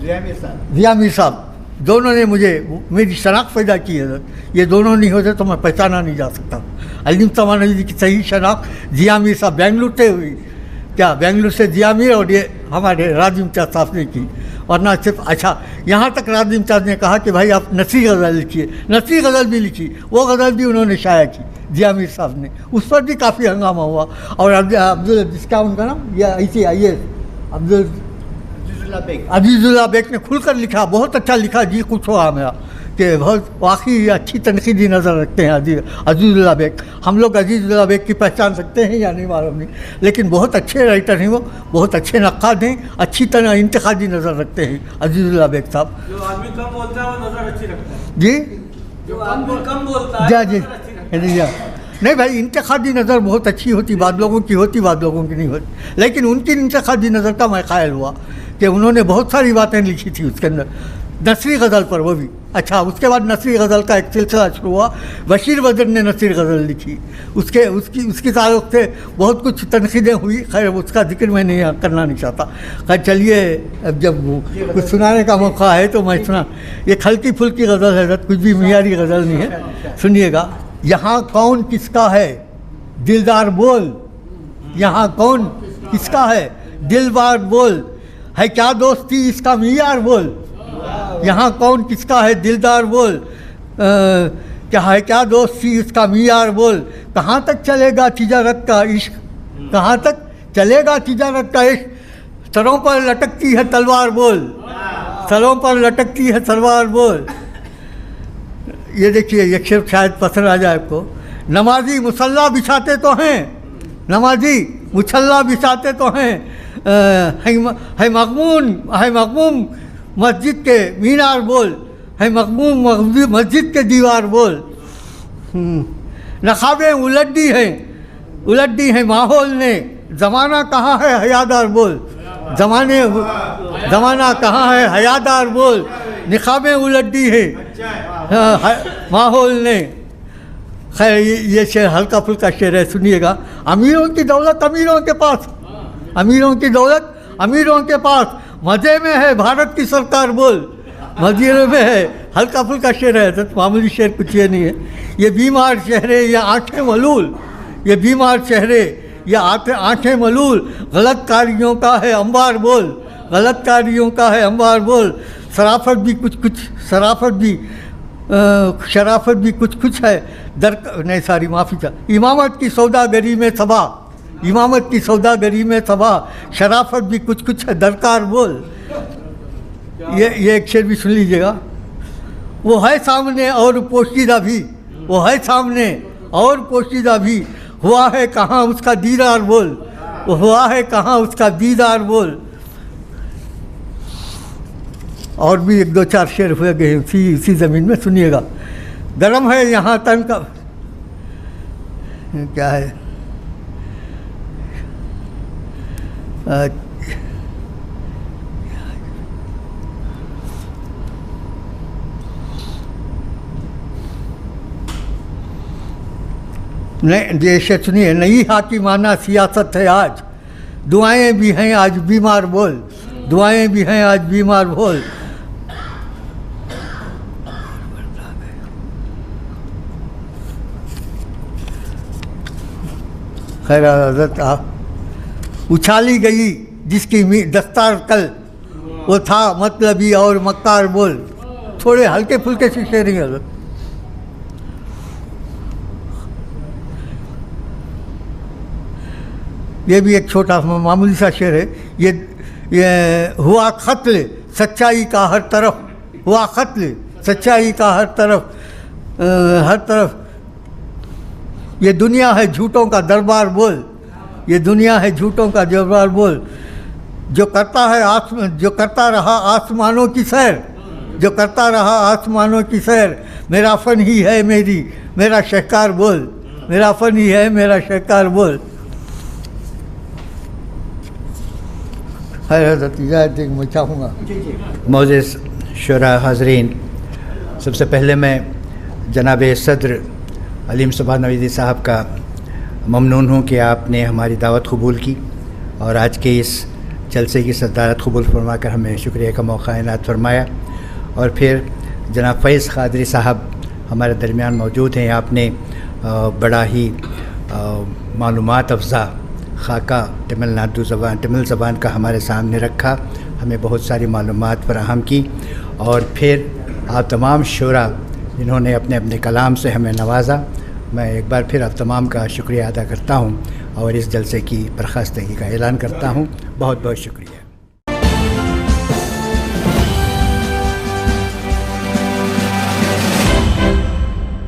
जिया मीर साहब। दोनों ने मुझे मेरी शनाख्त पैदा की है। ये दोनों नहीं होते तो मैं पहचाना नहीं जा सकता। अलीम तमानवी की सही शनाख्त जिया मीर साहब बेंगलुरु से हुई, क्या बेंगलुरु से जिया मीर और ये हमारे राजीव इम्तियाज़ साहब ने की। और ना सिर्फ अच्छा, यहाँ तक राजीव इम्तियाज़ ने कहा कि भाई आप नसरी गज़ल लिखिए, नसरी गज़ल भी लिखी, वो गज़ल भी उन्होंने शाया की जिया मीर साहब ने, उस पर भी काफ़ी हंगामा हुआ। और अब्दुल जिसका उनका नाम या ऐसे आइए अजीज़ुल्लाह बेग ने खुलकर लिखा, बहुत अच्छा लिखा, जी खुश हुआ मेरा कि बहुत वाकई अच्छी तनकीदी नज़र रखते हैं अजीज़ुल्लाह बेग। हम लोग अजीज़ुल्लाह बेग की पहचान सकते हैं या नहीं मालूम नहीं, लेकिन बहुत अच्छे राइटर हैं वो, बहुत अच्छे नक्काद हैं, अच्छी तरह इंतखादी नज़र रखते हैं अजीज़ुल्लाह बेग साहब। जो आदमी कम बोलता है वो नज़र अच्छी रखता है जी, जो आदमी कम बोलता है जी नहीं भाई, इंतखादी नज़र बहुत अच्छी होती, बाद लोगों की होती, बाद लोगों की नहीं होती, लेकिन उनकी इंतखादी नज़र का मैं कायल हुआ कि उन्होंने बहुत सारी बातें लिखी थी उसके अंदर, नसरी गज़ल पर वो भी। अच्छा, उसके बाद नसरी गज़ल का एक सिलसिला शुरू हुआ, बशीर बदर ने नसरी गज़ल लिखी, उसकी ताल्लुक़ से बहुत कुछ तनकीदें हुई। खैर उसका जिक्र मैं नहीं करना नहीं चाहता। खैर चलिए, अब जब कुछ सुनाने का मौका है तो मैं सुना। ये हल्की फुल्की गज़ल है, कुछ भी मियारी गज़ल नहीं है, सुनिएगा। यहाँ कौन किसका है दिलदार बोल, यहाँ कौन किसका है दिलदार बोल, है क्या दोस्ती इसका मियार बोल, यहाँ कौन किसका है दिलदार बोल, क्या है क्या दोस्ती इसका मियार बोल, कहाँ तक चलेगा तिजारत का इश्क, कहाँ तक चलेगा तिजारत का इश्क, सरों पर लटकती है तलवार बोल, सरों पर लटकती है तलवार बोल। ये देखिए, ये शेर शायद पसंद आ जाए आपको। नमाजी मुसल्ला बिछाते तो हैं, नमाजी मुसल्ला बिछाते तो हैं, है मगमूम मस्जिद के मीनार बोल, है मगमूम मस्जिद के दीवार बोल, नखाबें उलट दी हैं माहौल ने, ज़माना कहाँ है हयादार बोल, ज़माना कहाँ है हयादार बोल, निखाबें उलट दी है माहौल ने। खैर ये शेर हल्का फुल्का शेर है, सुनिएगा। अमीरों की दौलत अमीरों के पास, अमीरों की दौलत अमीरों के पास, मज़े में है भारत की सरकार बोल, मज़े में है। हल्का फुल्का शेर है, तो मामूली शेर कुछ ये नहीं है। ये बीमार चेहरे या आँखें मलूल, ये बीमार चेहरे या आँखें मलूल, गलत कारियों का है अंबार बोल, गलत कारियों का है अंबार बोल, शराफत भी शराफत भी कुछ है नहीं सारी माफ़ी था, इमामत की सौदागरी में तबाह, इमामत की सौदागरी में तबाह, शराफत भी कुछ है दरकार बोल। ये एक शेर भी सुन लीजिएगा। वो है सामने और पोशीदा भी, वो है सामने और पोशीदा भी, हुआ है कहाँ उसका दीदार बोल, वो हुआ है कहाँ उसका दीदार बोल। और भी एक दो चार शेर हुए गए इसी ज़मीन में, सुनिएगा। गरम है यहाँ तन का, क्या है, नहीं ये शेर सुनिए। नई हाकिमाना सियासत है आज, दुआएं भी हैं आज बीमार बोल, दुआएं भी हैं आज बीमार बोल। खैर हज़रत आप उछाली गई जिसकी दस्तार कल, वो था मतलबी और मक्कार बोल। थोड़े हल्के फुल्के से शेर ही हज़रत। ये भी एक छोटा मामूली सा शेर है। ये हुआ क़त्ल सच्चाई का हर तरफ, हुआ क़त्ल सच्चाई का हर तरफ, ये दुनिया है झूठों का दरबार बोल, ये दुनिया है झूठों का दरबार बोल। जो करता रहा आसमानों की सैर, जो करता रहा आसमानों की सैर, मेरा फ़न ही है मेरा शहकार बोल, मेरा फ़न ही है मेरा शहकार बोल। मैं चाहूँगा मोअज़्ज़िज़ शुरा हाज़रीन, सबसे पहले मैं जनाब सदर अलीम सुबहान नवीदी साहब का ममनून हूँ कि आपने हमारी दावत कबूल की और आज के इस जलसे की सदारत कबूल फरमा कर हमें शुक्रिया का मौका इनायत फरमाया। और फिर जनाब फैज़ क़ादरी साहब हमारे दरमियान मौजूद हैं। आपने बड़ा ही मालूमात अफ़ज़ा खाका तमिल ज़बान का हमारे सामने रखा, हमें बहुत सारी मालूमात फराहम की, और फिर आप तमाम शुरा जिन्होंने अपने अपने कलाम से हमें नवाजा, मैं एक बार फिर आप तमाम का शुक्रिया अदा करता हूँ और इस जलसे की बर्खास्तगी का ऐलान करता हूँ। बहुत बहुत शुक्रिया।